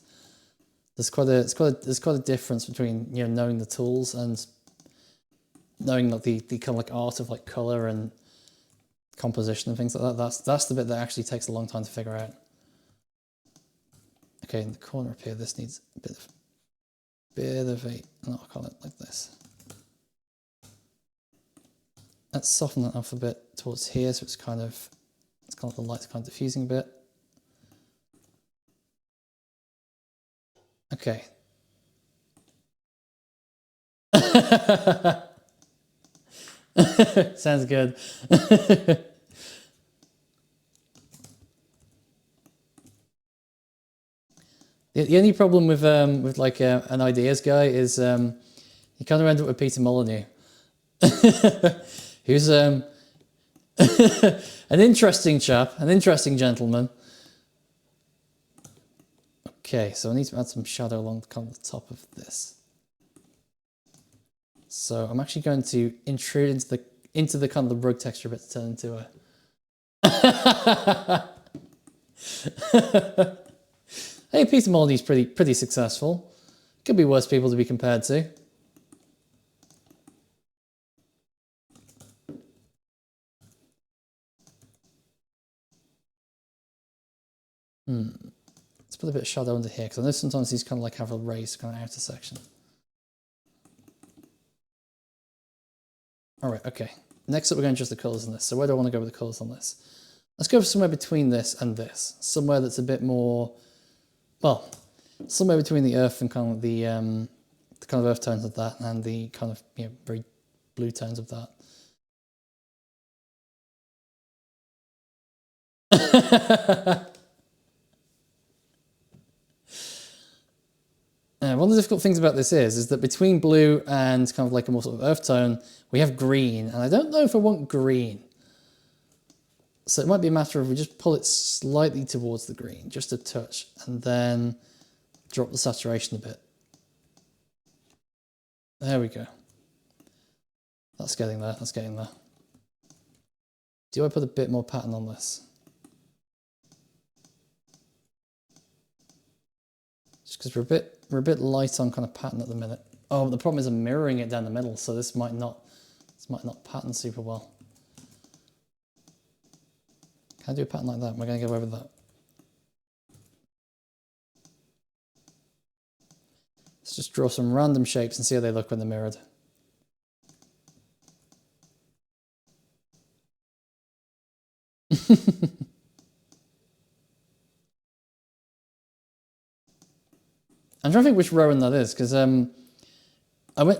There's quite a difference between knowing the tools and knowing like the kind of like art of like color and composition and things like that. That's the bit that actually takes a long time to figure out. Okay, in the corner up here, this needs a bit of a, I'll call it like this. Let's soften that up a bit towards here, so it's kind of the light's kind of diffusing a bit. Okay. Sounds good. The only problem with like an ideas guy is you kind of end up with Peter Molyneux, who's an interesting chap, an interesting gentleman. Okay, so I need to add some shadow along kind of the top of this. So I'm actually going to intrude into the kind of the rug texture bit to turn into a. Hey, Peter Molyneux's pretty successful. Could be worse people to be compared to. Let's put a bit of shadow under here, because I know sometimes these kind of like have a raised kind of outer section. All right, okay. Next up, we're going to adjust the colours on this. So where do I want to go with the colours on this? Let's go for somewhere between this and this. Somewhere that's a bit more, well, somewhere between the earth and kind of the kind of earth tones of that and the kind of, you know, very blue tones of that. One of the difficult things about this is that between blue and kind of like a more sort of earth tone, we have green, and I don't know if I want green. So it might be a matter of we just pull it slightly towards the green, just a touch, and then drop the saturation a bit. There we go. That's getting there, that's getting there. Do I put a bit more pattern on this? Just because we're a bit light on kind of pattern at the minute. Oh, but the problem is I'm mirroring it down the middle, so this might not pattern super well. Can I do a pattern like that? We're going to go over that. Let's just draw some random shapes and see how they look when they're mirrored. I'm trying to think which Rowan that is, because I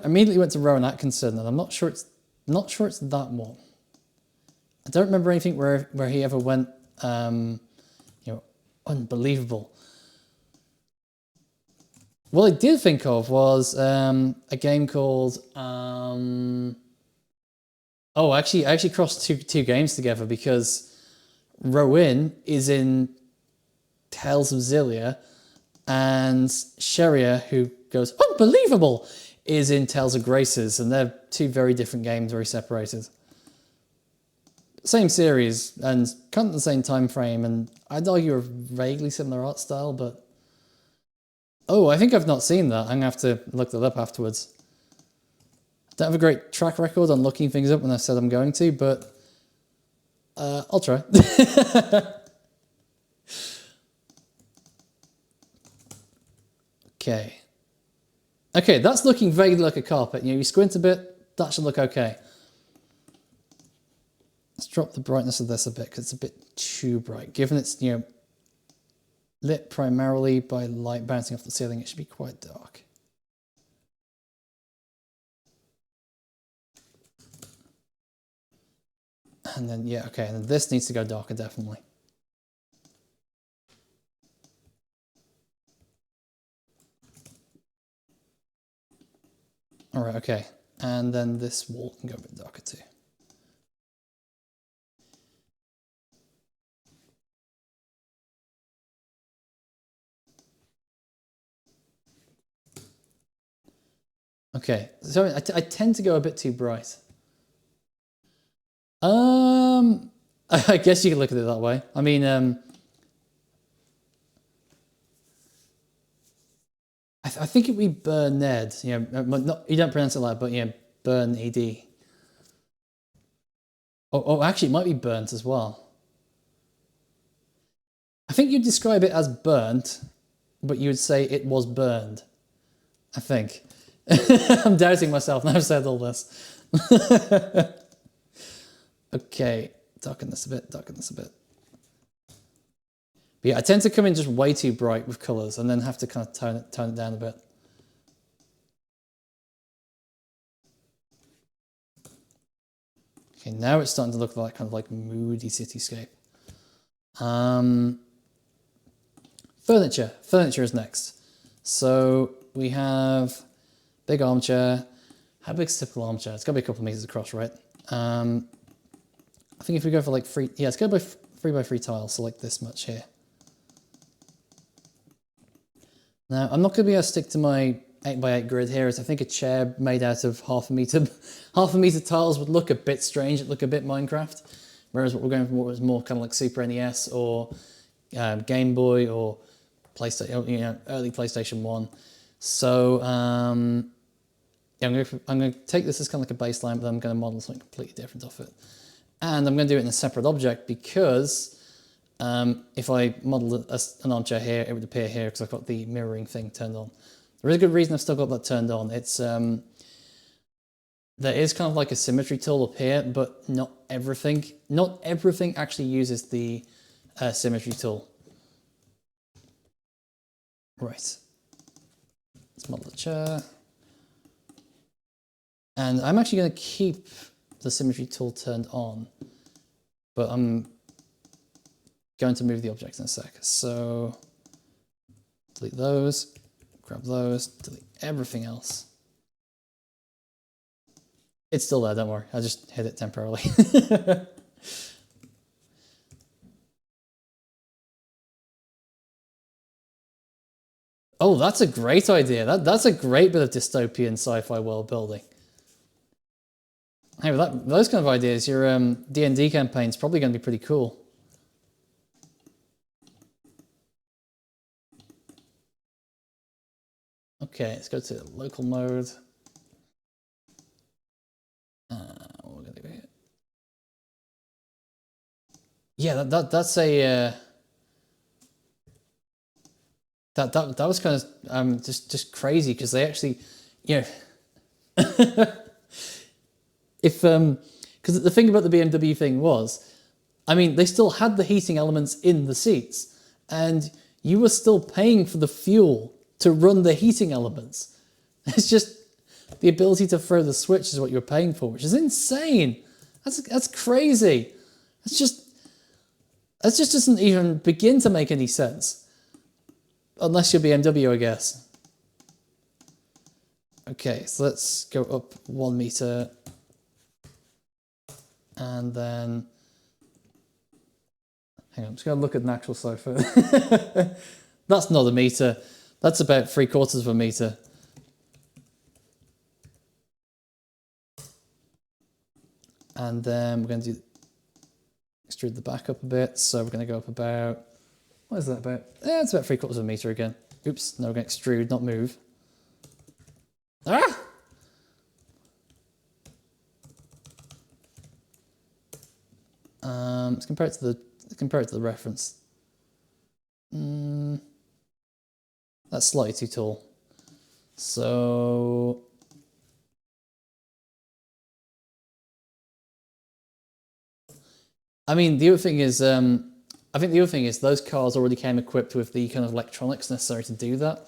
immediately went to Rowan Atkinson, and I'm not sure it's that one. I don't remember anything where he ever went, you know, unbelievable. What I did think of was a game called oh, I actually crossed two games together, because Rowan is in Tales of Xillia, and Sheria, who goes unbelievable, is in Tales of Graces, and they're two very different games, very separated. Same series and kind of the same time frame, and I'd argue a vaguely similar art style, but oh, I think I've not seen that. I'm gonna have to look that up afterwards. I don't have a great track record on looking things up when I said I'm going to, but I'll try. Okay, that's looking vaguely like a carpet. You know, you squint a bit, that should look okay. Let's drop the brightness of this a bit, because it's a bit too bright. Given it's, you know, lit primarily by light bouncing off the ceiling, it should be quite dark. And then, yeah, okay, and then this needs to go darker, definitely. All right, okay. And then this wall can go a bit darker too. Okay, so I tend to go a bit too bright. I guess you could look at it that way. I mean, I think it would be Berned. You know, not, you don't pronounce it like, but yeah, Burn ED. Oh, actually, it might be burnt as well. I think you'd describe it as burnt, but you would say it was burned. I think. I'm doubting myself now I've said all this. Okay, darken this a bit, darken this a bit. But yeah, I tend to come in just way too bright with colours and then have to kind of tone it down a bit. Okay, now it's starting to look like kind of like moody cityscape. Furniture. Furniture is next. So we have big armchair. How big's a typical armchair? It's got to be a couple of meters across, right? I think if we go for like three, yeah, it's got to be 3x3 tiles, so like this much here. Now, I'm not going to be able to stick to my 8x8 grid here, as I think a chair made out of half a meter tiles would look a bit strange, it'd look a bit Minecraft. Whereas what we're going for is more kind of like Super NES or Game Boy or PlayStation, you know, early PlayStation 1. So yeah, I'm going to take this as kind of like a baseline, but I'm going to model something completely different off it. And I'm going to do it in a separate object because If I modelled an armchair here, it would appear here because I've got the mirroring thing turned on. There is a good reason I've still got that turned on. It's there is kind of like a symmetry tool up here, but not everything. Not everything actually uses the symmetry tool. Right. Let's model the chair. And I'm actually going to keep the symmetry tool turned on, but I'm going to move the objects in a sec. So delete those, grab those, delete everything else. It's still there, don't worry. I just hid it temporarily. Oh, that's a great idea. That's a great bit of dystopian sci-fi world building. Hey, with those kind of ideas, your D&D campaign's probably going to be pretty cool. Okay, let's go to local mode. What we're going to do here? Yeah, that's a that was kind of just crazy because they actually, you know, if because the thing about the BMW thing was, I mean, they still had the heating elements in the seats, and you were still paying for the fuel to run the heating elements. It's just the ability to throw the switch is what you're paying for, which is insane. That's crazy. That just doesn't even begin to make any sense. Unless you're BMW, I guess. Okay, so let's go up 1 meter. And then, hang on, I'm just going to look at an actual sofa. That's not a meter. That's about 3/4 of a meter. And then we're going to extrude the back up a bit. So we're going to go up about, what is that about? Yeah, it's about 3/4 of a meter again. Oops, no, we're going to extrude, not move. Ah! Let's compare it to the reference. That's slightly too tall. So I mean, the other thing is, I think the other thing is those cars already came equipped with the kind of electronics necessary to do that.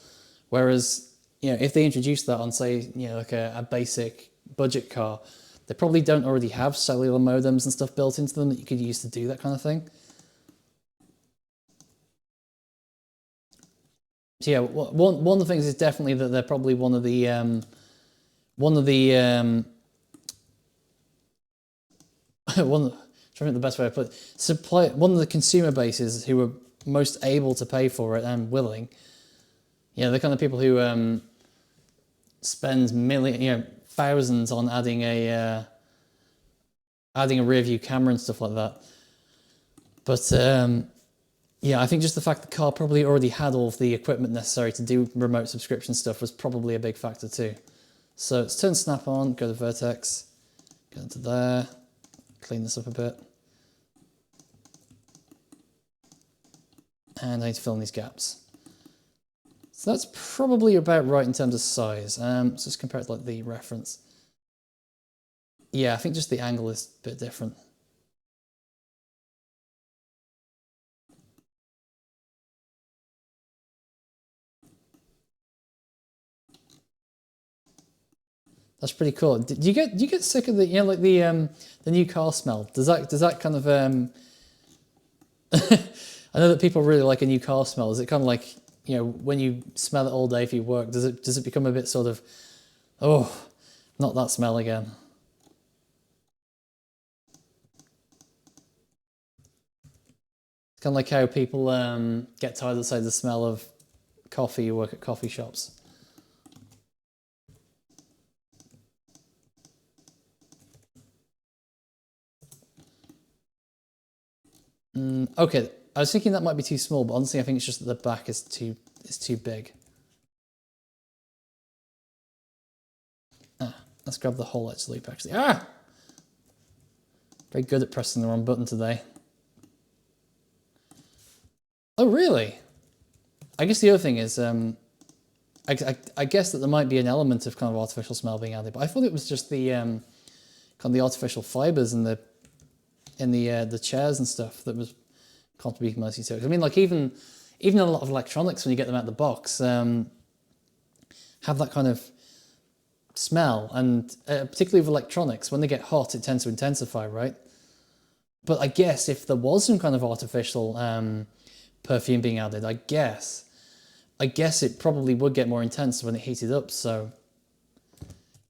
Whereas, you know, if they introduced that on, say, you know, like a basic budget car, they probably don't already have cellular modems and stuff built into them that you could use to do that kind of thing. So yeah, one of the things is definitely that they're probably one of the trying to think the best way to put it, one of the consumer bases who are most able to pay for it and willing. You know, the kind of people who spend thousands on adding a rear view camera and stuff like that. But yeah, I think just the fact the car probably already had all of the equipment necessary to do remote subscription stuff was probably a big factor too. So let's turn snap on, go to vertex, go into there, clean this up a bit. And I need to fill in these gaps. So that's probably about right in terms of size. Let's just compare it to like the reference. Yeah, I think just the angle is a bit different. That's pretty cool. Do you get sick of the, you know, like the new car smell? Does that kind of I know that people really like a new car smell. Is it kind of like, you know, when you smell it all day for your work, does it become a bit sort of, oh, not that smell again? It's kind of like how people get tired of, say, the smell of coffee. You work at coffee shops. Okay, I was thinking that might be too small, but honestly, I think it's just that the back is too big. Let's grab the whole edge loop actually. Very good at pressing the wrong button today. Oh, really? I guess the other thing is, I guess that there might be an element of kind of artificial smell being added, but I thought it was just the kind of the artificial fibers in the chairs and stuff that was contributing mostly to it. I mean, like even a lot of electronics when you get them out of the box have that kind of smell, and particularly with electronics, when they get hot, it tends to intensify, right? But I guess if there was some kind of artificial perfume being added, I guess it probably would get more intense when it heated up. So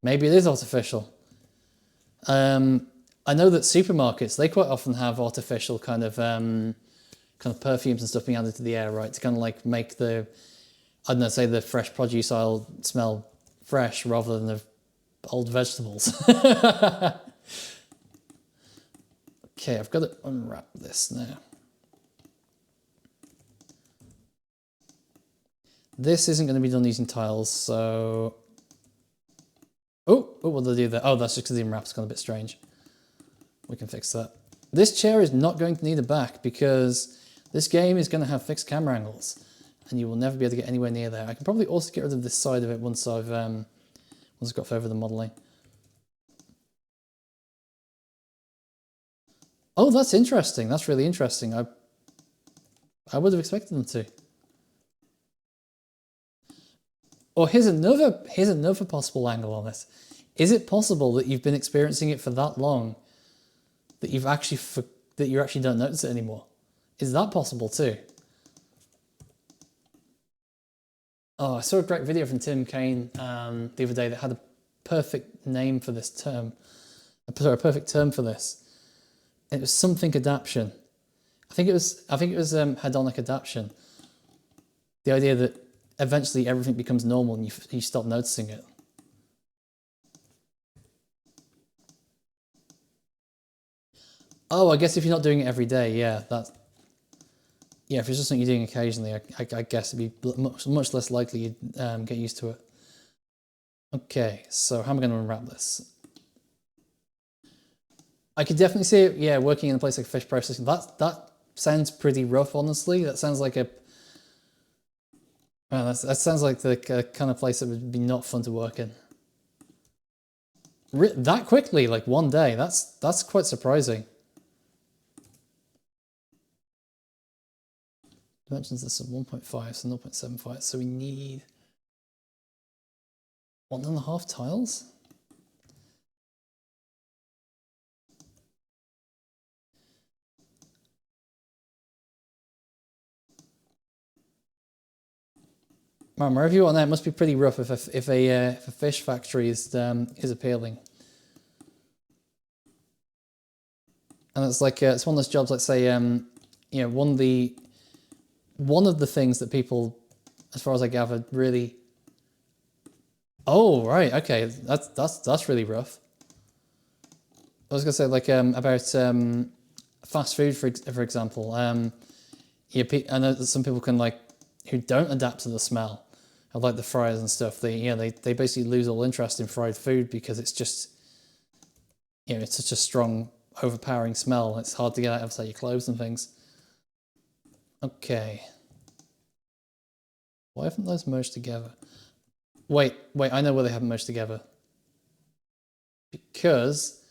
maybe it is artificial. I know that supermarkets, they quite often have artificial kind of perfumes and stuff being added to the air, right? To kind of like make the, I don't know, say the fresh produce aisle smell fresh rather than the old vegetables. Okay, I've got to unwrap this now. This isn't going to be done using tiles, so... Oh, what did I do there? Oh, that's just because the unwrap's gone a bit strange. We can fix that. This chair is not going to need a back because this game is going to have fixed camera angles and you will never be able to get anywhere near there. I can probably also get rid of this side of it once I've got over the modelling. Oh, that's interesting. That's really interesting. I would have expected them to. Or here's another possible angle on this. Is it possible that you've been experiencing it for that long that you actually don't notice it anymore? Is that possible too? Oh, I saw a great video from Tim Kane the other day that had a perfect name for this term. Sorry, a perfect term for this. It was something adaptation. I think it was hedonic adaptation. The idea that eventually everything becomes normal and you stop noticing it. Oh, I guess if you're not doing it every day, yeah, if it's just something you're doing occasionally, I guess it'd be much less likely you'd get used to it. Okay, so how am I going to unwrap this? I could definitely see it, yeah, working in a place like fish processing. That sounds pretty rough, honestly. That sounds like that sounds like the kind of place that would be not fun to work in. That quickly, like one day, that's quite surprising. Dimensions this is 1.5, so 0.75. So we need 1.5 tiles. Man, my review on that must be pretty rough if a fish factory is appealing. And it's like it's one of those jobs. Let's say one of the things that people, as far as I gather, really. Oh right, okay, that's really rough. I was gonna say like about fast food for example. Yeah, I know that some people can like who don't adapt to the smell of like the fryers and stuff. They basically lose all interest in fried food because it's just it's such a strong, overpowering smell. It's hard to get out of say your clothes and things. Okay. Why haven't those merged together? Wait, I know where they haven't merged together. Because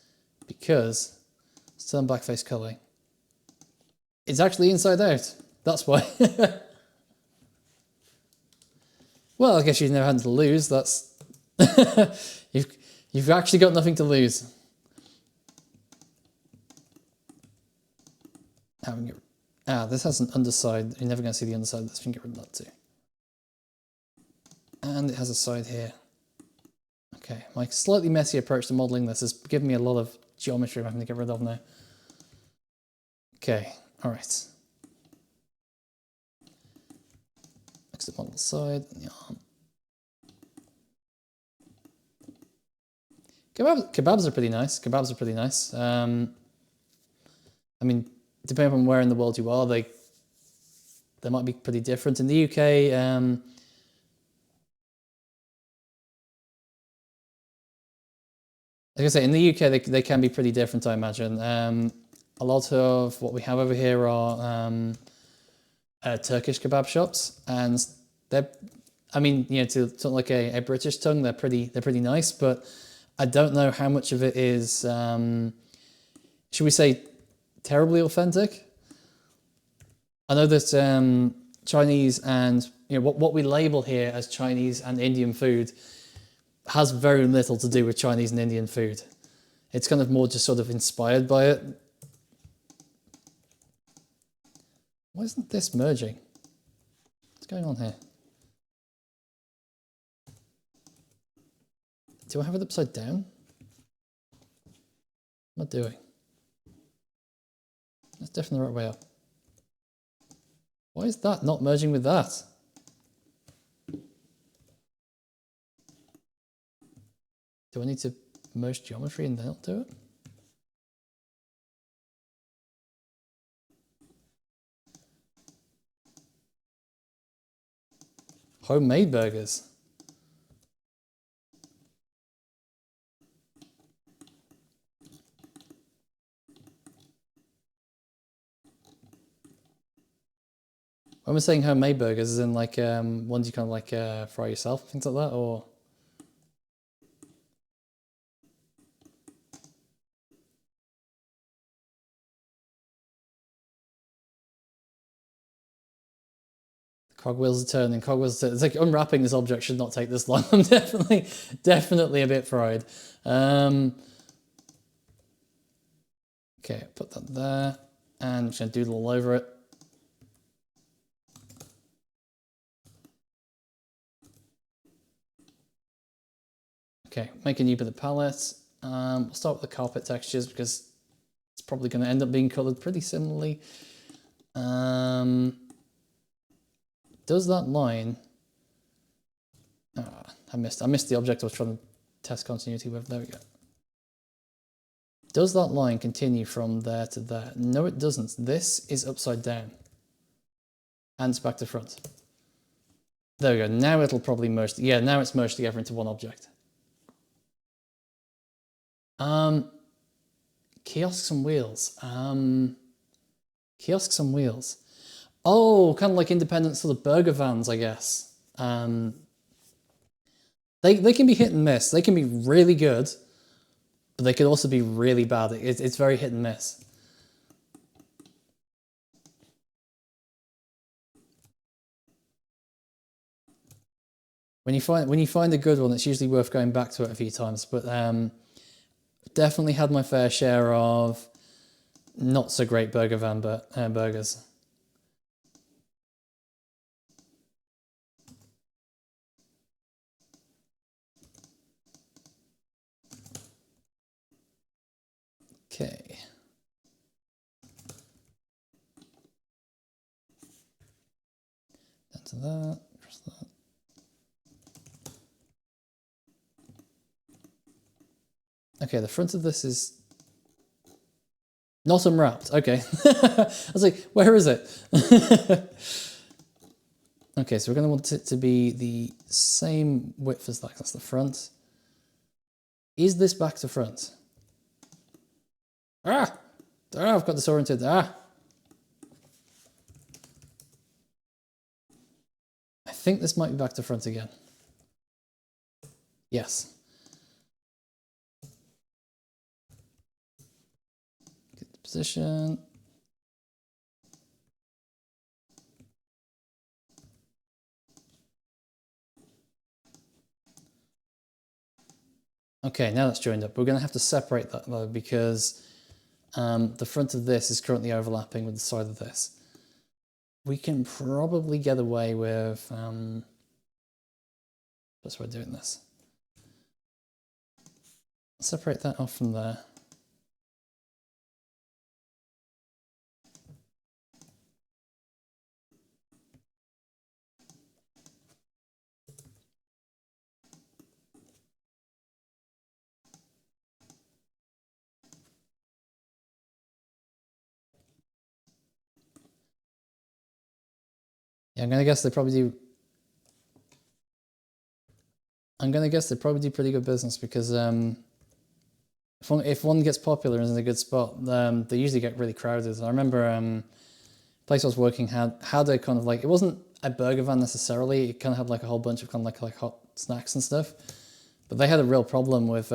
it's turn blackface coloring. It's actually inside out. That's why. Well, I guess you've never had to lose. That's you've actually got nothing to lose. This has an underside. You're never going to see the underside. Let's get rid of that too. And it has a side here. Okay, my slightly messy approach to modelling this has given me a lot of geometry I'm having to get rid of now. Okay, all right. Exit model side and the arm. Kebabs are pretty nice. I mean, depending on where in the world you are, they might be pretty different. In the UK, like I say, in the UK, they can be pretty different, I imagine. A lot of what we have over here are, Turkish kebab shops, and they're, I mean, you know, to sort of like a British tongue, they're pretty nice, but I don't know how much of it is, should we say, terribly authentic. I know that Chinese and, you know, what we label here as Chinese and Indian food has very little to do with Chinese and Indian food. It's kind of more just sort of inspired by it. Why isn't this merging? What's going on here? Do I have it upside down? What am I doing? That's definitely the right way up. Why is that not merging with that? Do I need to merge geometry and then I'll do it? Homemade burgers. When we're saying homemade burgers, is in like ones you kind of like fry yourself, things like that, or? Cogwheels are turning, cogwheels are turning. It's like unwrapping this object should not take this long. I'm definitely a bit fried. Okay, put that there, and I'm just gonna doodle all over it. Okay, make a new bit of palette. We'll start with the carpet textures because it's probably going to end up being colored pretty similarly. Does that line? I missed the object I was trying to test continuity with. There we go. Does that line continue from there to there? No, it doesn't. This is upside down. And it's back to front. There we go. Now it'll probably merge. Yeah, now it's merged together into one object. Kiosks and wheels. Kiosks and wheels. Oh, kind of like independent sort of burger vans, I guess. They can be hit and miss. They can be really good, but they could also be really bad. It's very hit and miss. When you find a good one, it's usually worth going back to it a few times. But definitely had my fair share of not so great burger van burgers. Okay. Down to that. Press that. Okay, the front of this is not unwrapped. Okay. I was like, where is it? Okay, so we're going to want it to be the same width as that. That's the front. Is this back to front? Ah! I've got disoriented. I think this might be back to front again. Yes. Get the position. Okay, now that's joined up. We're going to have to separate that though because the front of this is currently overlapping with the side of this. We can probably get away with that's why we're doing this. Separate that off from there. Yeah, I'm gonna guess they probably do. I'm gonna guess they probably do pretty good business because if one gets popular and is in a good spot, they usually get really crowded. I remember place I was working had a kind of like, it wasn't a burger van necessarily. It kind of had like a whole bunch of kind of like hot snacks and stuff. But they had a real problem with,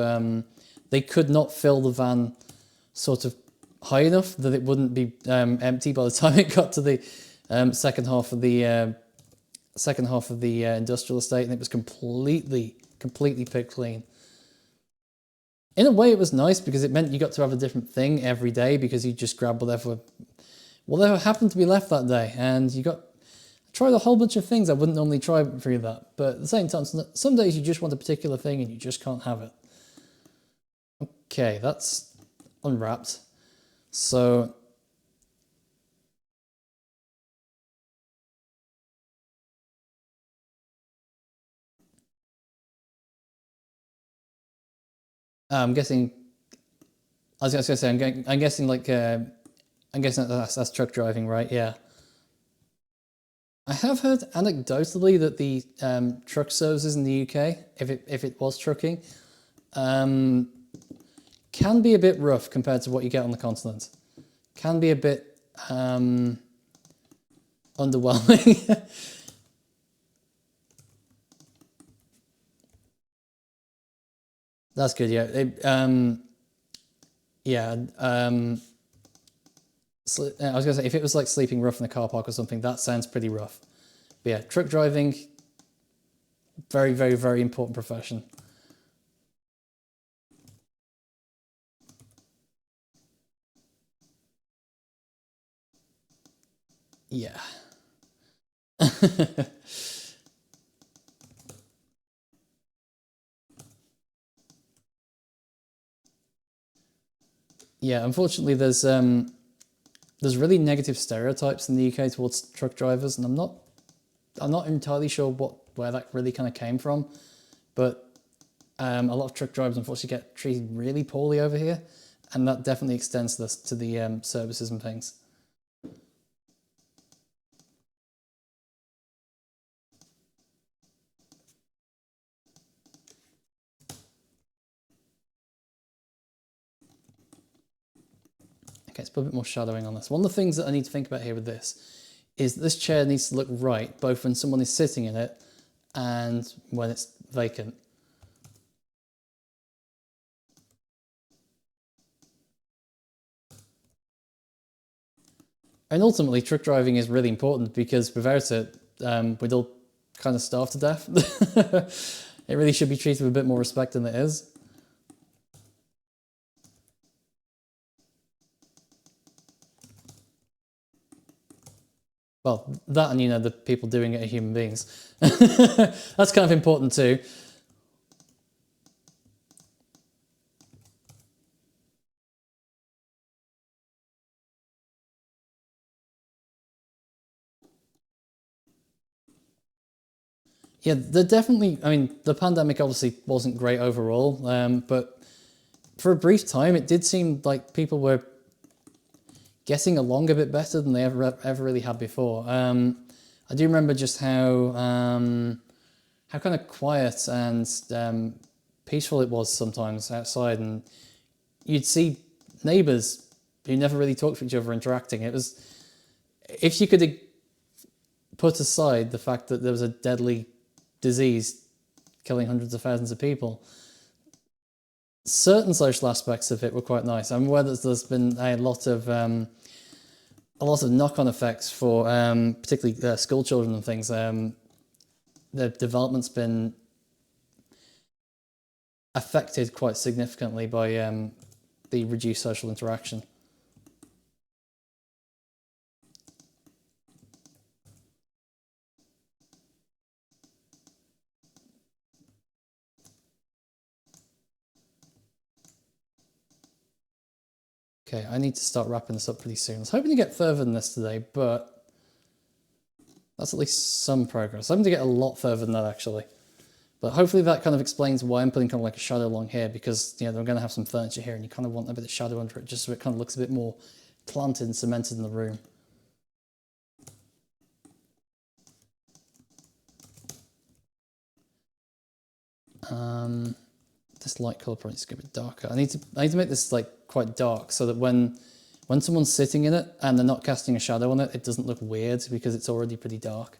they could not fill the van sort of high enough that it wouldn't be empty by the time it got to the second half of the industrial estate, and it was completely picked clean. In a way, it was nice because it meant you got to have a different thing every day because you just grabbed whatever happened to be left that day, and you got tried a whole bunch of things I wouldn't normally try through that. But at the same time, some days you just want a particular thing and you just can't have it. Okay, that's unwrapped. So I'm guessing. I was going to say I'm guessing like I'm guessing that's truck driving, right? Yeah. I have heard anecdotally that the truck services in the UK, if it was trucking, can be a bit rough compared to what you get on the continent. Can be a bit underwhelming. That's good. Yeah. Yeah. I was gonna say if it was like sleeping rough in the car park or something, that sounds pretty rough. But yeah, truck driving, very, very, very important profession. Yeah. Yeah, unfortunately, there's really negative stereotypes in the UK towards truck drivers, and I'm not entirely sure where that really kind of came from, but a lot of truck drivers unfortunately get treated really poorly over here, and that definitely extends this to the services and things. Okay, let's put a bit more shadowing on this. One of the things that I need to think about here with this is that this chair needs to look right, both when someone is sitting in it and when it's vacant. And ultimately, truck driving is really important because without it, we'd all kind of starve to death. It really should be treated with a bit more respect than it is. Well, that and, you know, the people doing it are human beings. That's kind of important too. Yeah, they're definitely, I mean, the pandemic obviously wasn't great overall, but for a brief time, it did seem like people were getting along a bit better than they ever really had before. I do remember just how kind of quiet and peaceful it was sometimes outside, and you'd see neighbours who never really talked to each other interacting. It was, if you could put aside the fact that there was a deadly disease killing hundreds of thousands of people, certain social aspects of it were quite nice. I'm aware that there's been a lot of knock-on effects for particularly school children and things. The development's been affected quite significantly by the reduced social interaction. Okay, I need to start wrapping this up pretty soon. I was hoping to get further than this today, but that's at least some progress. I'm hoping to get a lot further than that, actually. But hopefully that kind of explains why I'm putting kind of like a shadow along here, because, you know, they're going to have some furniture here and you kind of want a bit of shadow under it just so it kind of looks a bit more planted and cemented in the room. This light color probably needs to get a bit darker. I need to make this like quite dark so that when when someone's sitting in it and they're not casting a shadow on it, it doesn't look weird because it's already pretty dark.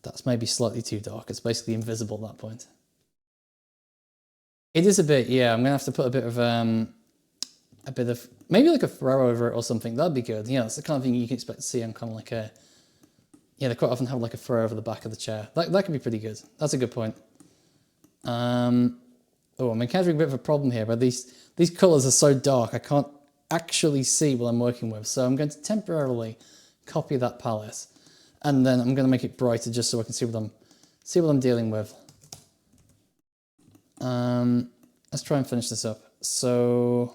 That's maybe slightly too dark. It's basically invisible at that point. It is a bit, yeah. I'm gonna have to put a bit of maybe like a throw over it or something. That'd be good. Yeah, it's the kind of thing you can expect to see on kind of like a, yeah, they quite often have like a throw over the back of the chair. That could be pretty good. That's a good point. Oh, I'm encountering a bit of a problem here, but these colors are so dark I can't actually see what I'm working with. So I'm going to temporarily copy that palette, and then I'm going to make it brighter just so I can see what I'm dealing with. Let's try and finish this up. So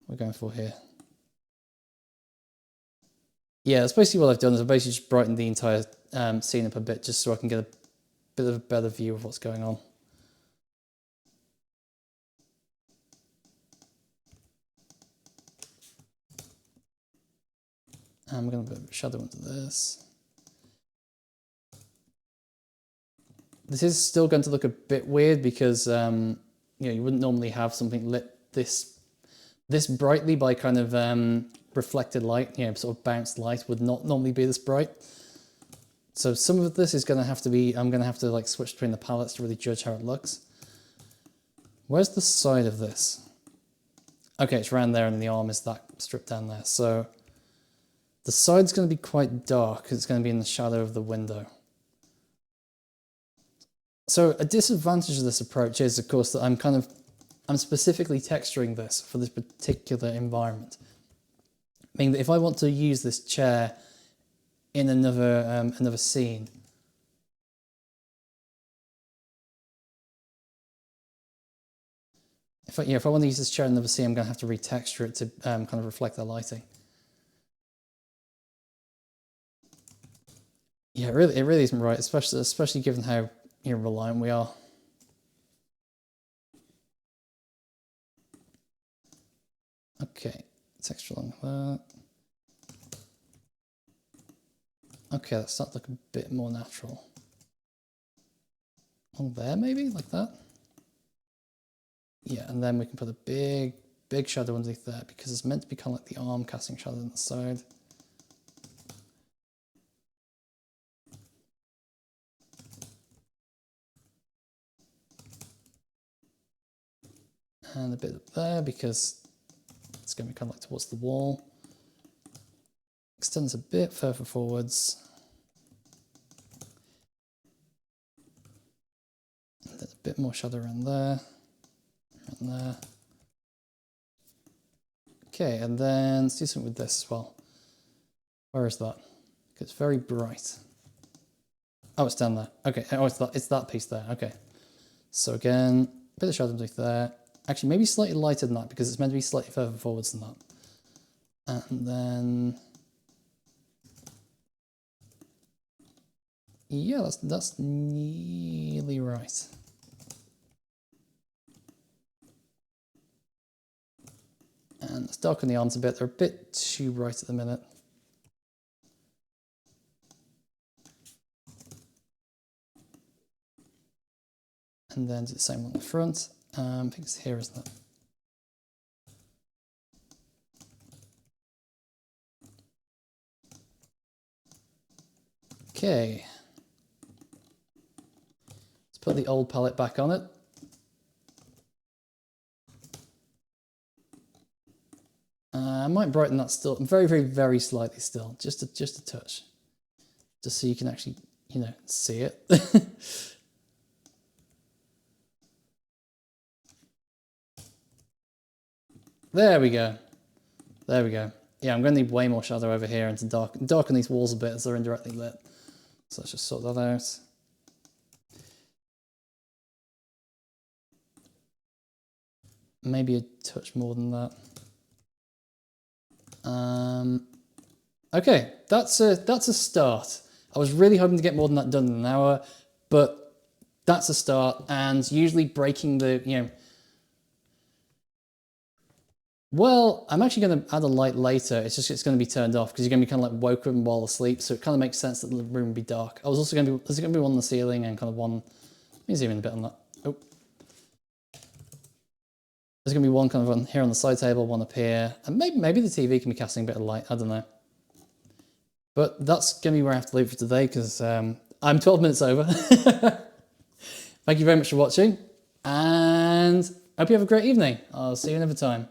we're going for here. Yeah, that's basically what I've done. Is I've basically just brightened the entire scene up a bit just so I can get a bit of a better view of what's going on. And we're going to put a shadow into this. This is still going to look a bit weird because you know, you wouldn't normally have something lit this brightly by kind of reflected light. You know, sort of bounced light would not normally be this bright. So some of this is going to have to be, I'm going to have to like switch between the palettes to really judge how it looks. Where's the side of this? Okay, it's around there and the arm is that stripped down there. So the side's going to be quite dark because it's going to be in the shadow of the window. So a disadvantage of this approach is, of course, that I'm specifically texturing this for this particular environment. Meaning that if I want to use this chair in another scene, if I want to use this chair in another scene, I'm going to have to retexture it to kind of reflect the lighting. Yeah, it really isn't right, especially given how reliant we are. Okay, texture along that. Okay, that's starting to look a bit more natural. On there, maybe like that. Yeah, and then we can put a big shadow underneath there because it's meant to be kind of like the arm casting shadow on the side. And a bit up there because it's going to be kind of like towards the wall. Extends a bit further forwards. And then a bit more shadow around there. Around there. Okay, and then let's do something with this as well. Where is that? It's very bright. Oh, it's down there. Okay, oh, it's that piece there. Okay. So again, a bit of shadow underneath there. Actually, maybe slightly lighter than that because it's meant to be slightly further forwards than that. And then, yeah, that's nearly right. And let's darken the arms a bit. They're a bit too bright at the minute. And then do the same on the front. I think it's here, isn't it? Okay. Let's put the old palette back on it. I might brighten that still, very slightly still, just a touch, just so you can actually, see it. There we go. There we go. Yeah, I'm going to need way more shadow over here and to darken these walls a bit as they're indirectly lit. So let's just sort that out. Maybe a touch more than that. Okay, that's a start. I was really hoping to get more than that done in an hour, but that's a start. And usually breaking the, Well, I'm actually going to add a light later. It's just it's going to be turned off because you're going to be kind of like woken while asleep. So it kind of makes sense that the room would be dark. I was also going to be there's going to be one on the ceiling and kind of one. Let me zoom in a bit on that. Oh, there's going to be one kind of on here on the side table, one up here, and maybe the TV can be casting a bit of light. I don't know. But that's going to be where I have to leave for today because I'm 12 minutes over. Thank you very much for watching, and I hope you have a great evening. I'll see you another time.